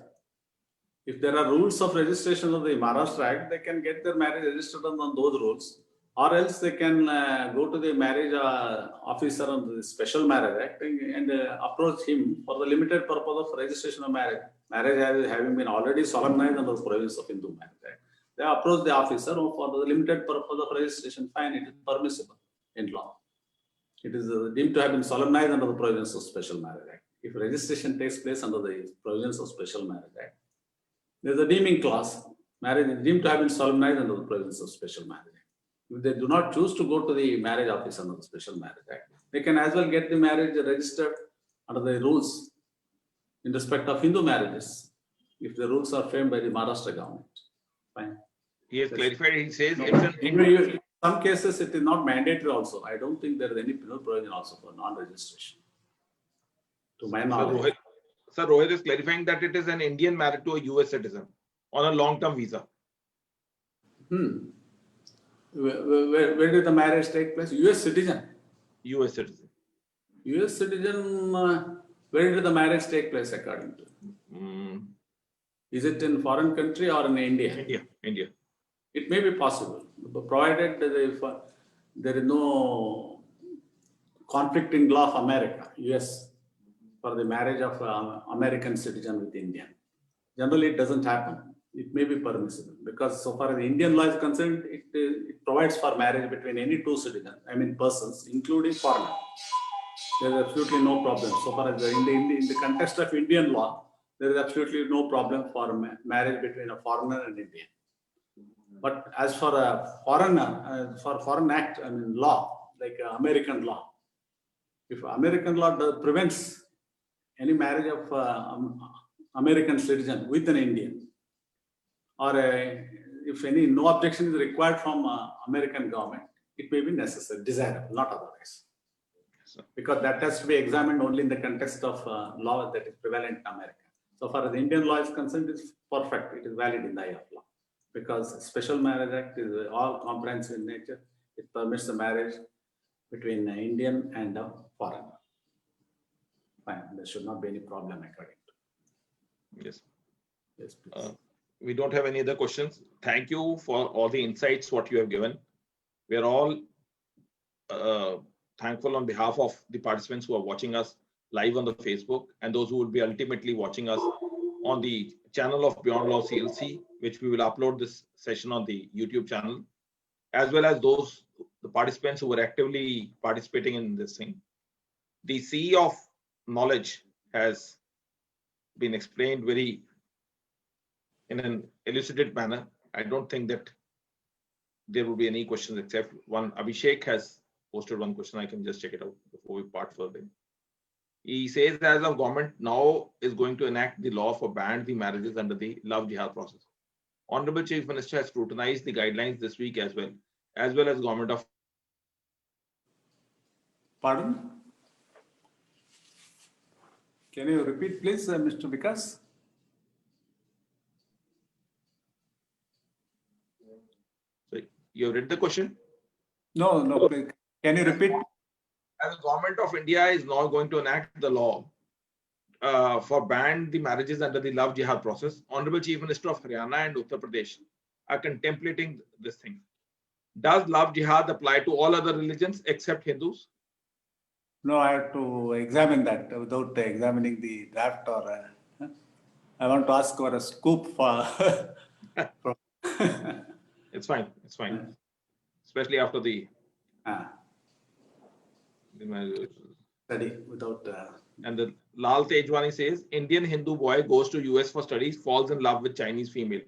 If there are rules of registration of the Maharashtra Act, they can get their marriage registered on those rules, or else they can go to the marriage officer on the Special Marriage Act and approach him for the limited purpose of registration of marriage. Marriage having been already solemnized under the provisions of Hindu Marriage Act. They approach the officer for the limited purpose of registration. Fine, it is permissible in law. It is deemed to have been solemnized under the provisions of Special Marriage Act. If registration takes place under the provisions of Special Marriage Act, there is a deeming clause. Marriage is deemed to have been solemnized under the provisions of Special Marriage Act. If they do not choose to go to the marriage office under the Special Marriage Act, they can as well get the marriage registered under the rules in respect of Hindu marriages, if the rules are framed by the Maharashtra government. Fine. He has clarified. He says it's an in some cases it is not mandatory also. I don't think there is any penal provision also for non-registration. To my knowledge. Sir, Rohit is clarifying that it is an Indian married to a US citizen on a long-term visa. Where did the marriage take place? US citizen. US citizen. US citizen, where did the marriage take place according to? Is it in foreign country or in India? India. It may be possible, provided there is no conflicting law of America, US, for the marriage of American citizen with Indian. Generally, it doesn't happen. It may be permissible because so far as the Indian law is concerned, it provides for marriage between any two citizens, persons, including foreigners. There is absolutely no problem. So far as in the context of Indian law, there is absolutely no problem for marriage between a foreigner and Indian. But as for a foreigner, for foreign act, law, like American law, if American law prevents any marriage of American citizen with an Indian, or if no objection is required from American government, it may be necessary, desirable, not otherwise. because that has to be examined only in the context of law that is prevalent in America. So far as the Indian law is concerned, it's perfect. It is valid in the eye of law because Special Marriage Act is all comprehensive in nature. It permits the marriage between an Indian and a foreigner. Fine, there should not be any problem according to. Yes. Yes, please. We don't have any other questions. Thank you for all the insights what you have given. We are all thankful on behalf of the participants who are watching us live on the Facebook and those who will be ultimately watching us on the channel of Beyond Law CLC, which we will upload this session on the YouTube channel, as well as the participants who were actively participating in this thing. The sea of knowledge has been explained very in an elucidated manner. I don't think that there will be any questions except one. Abhishek has posted one question. I can just check it out before we part further. He says, as of government now is going to enact the law for ban the marriages under the love jihad process. Honorable Chief Minister has scrutinized the guidelines this week as well as government of. Pardon? Can you repeat, please, Mr. Vikas? So you have read the question? No, please. Can you repeat? As the government of India is now going to enact the law for ban the marriages under the love jihad process, Honorable Chief Minister of Haryana and Uttar Pradesh are contemplating this thing. Does love jihad apply to all other religions except Hindus? No, I have to examine that without examining the draft or I want to ask for a scoop for. It's fine. It's fine. Especially after the study without. And the Lal Tejwani says, Indian Hindu boy goes to US for studies, falls in love with Chinese female,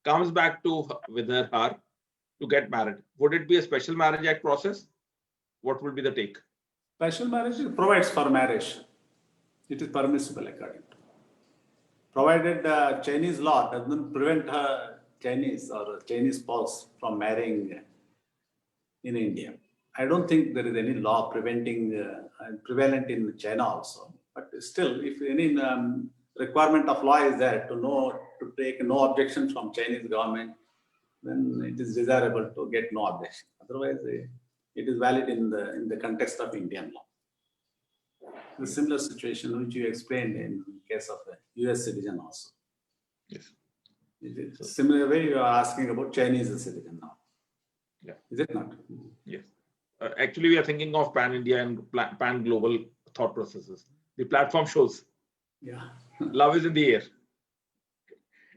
comes back with her to get married. Would it be a Special Marriage Act process? What would be the take? Special marriage provides for marriage. It is permissible according to. Provided Chinese law doesn't prevent her Chinese or Chinese spouse from marrying in India. I don't think there is any law preventing prevalent in China also. But still, if any requirement of law is there to take no objection from Chinese government, then it is desirable to get no objection. Otherwise, it is valid in the context of Indian law. The similar situation which you explained in case of a US citizen also. Yes. It is similar way you are asking about Chinese citizen now. Yeah. Is it not? Yes. Actually, we are thinking of pan-India and pan-global thought processes. The platform shows. Yeah. Love is in the air.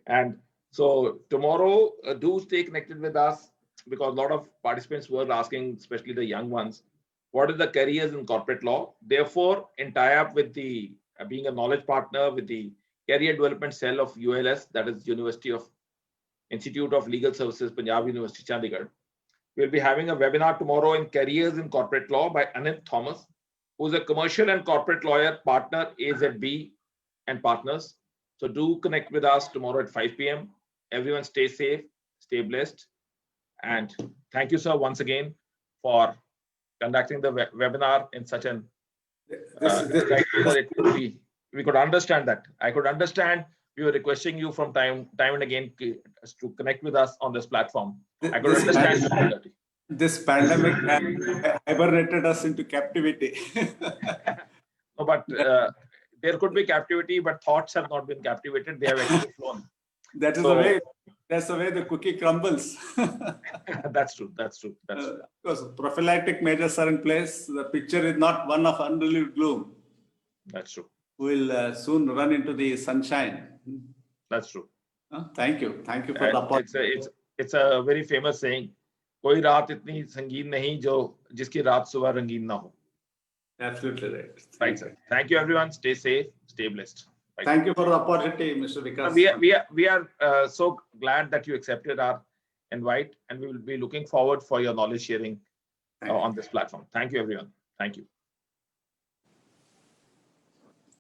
And so tomorrow, do stay connected with us because a lot of participants were asking, especially the young ones, what is the careers in corporate law? Therefore, in tie-up with the being a knowledge partner with the Career Development Cell of ULS, that is Institute of Legal Services, Punjab University, Chandigarh. We'll be having a webinar tomorrow in Careers in Corporate Law by Anit Thomas, who is a commercial and corporate lawyer, partner AZB and Partners. So do connect with us tomorrow at 5 p.m. Everyone stay safe, stay blessed. And thank you, sir, once again for conducting the webinar in such an we could understand that. I could understand we were requesting you from time and again to connect with us on this platform. I could understand this pandemic hibernated us into captivity. No, but there could be captivity, but thoughts have not been captivated. They have actually flown. That is the way. That's the way the cookie crumbles. That's true. That's true. That's true. Because prophylactic measures are in place. The picture is not one of unrelieved gloom. That's true. We'll soon run into the sunshine. That's true. Thank you. Thank you for the opportunity. It's a very famous saying. कोई रात इतनी संगीन नहीं जो जिसकी रात सुबह रंगीन ना हो. Absolutely right. Right, sir. Thank you, everyone. Stay safe. Stay blessed. Bye. Thank you for the opportunity, Mr. Vikas. We are so glad that you accepted our invite, and we will be looking forward for your knowledge sharing on this platform. Thank you, everyone. Thank you.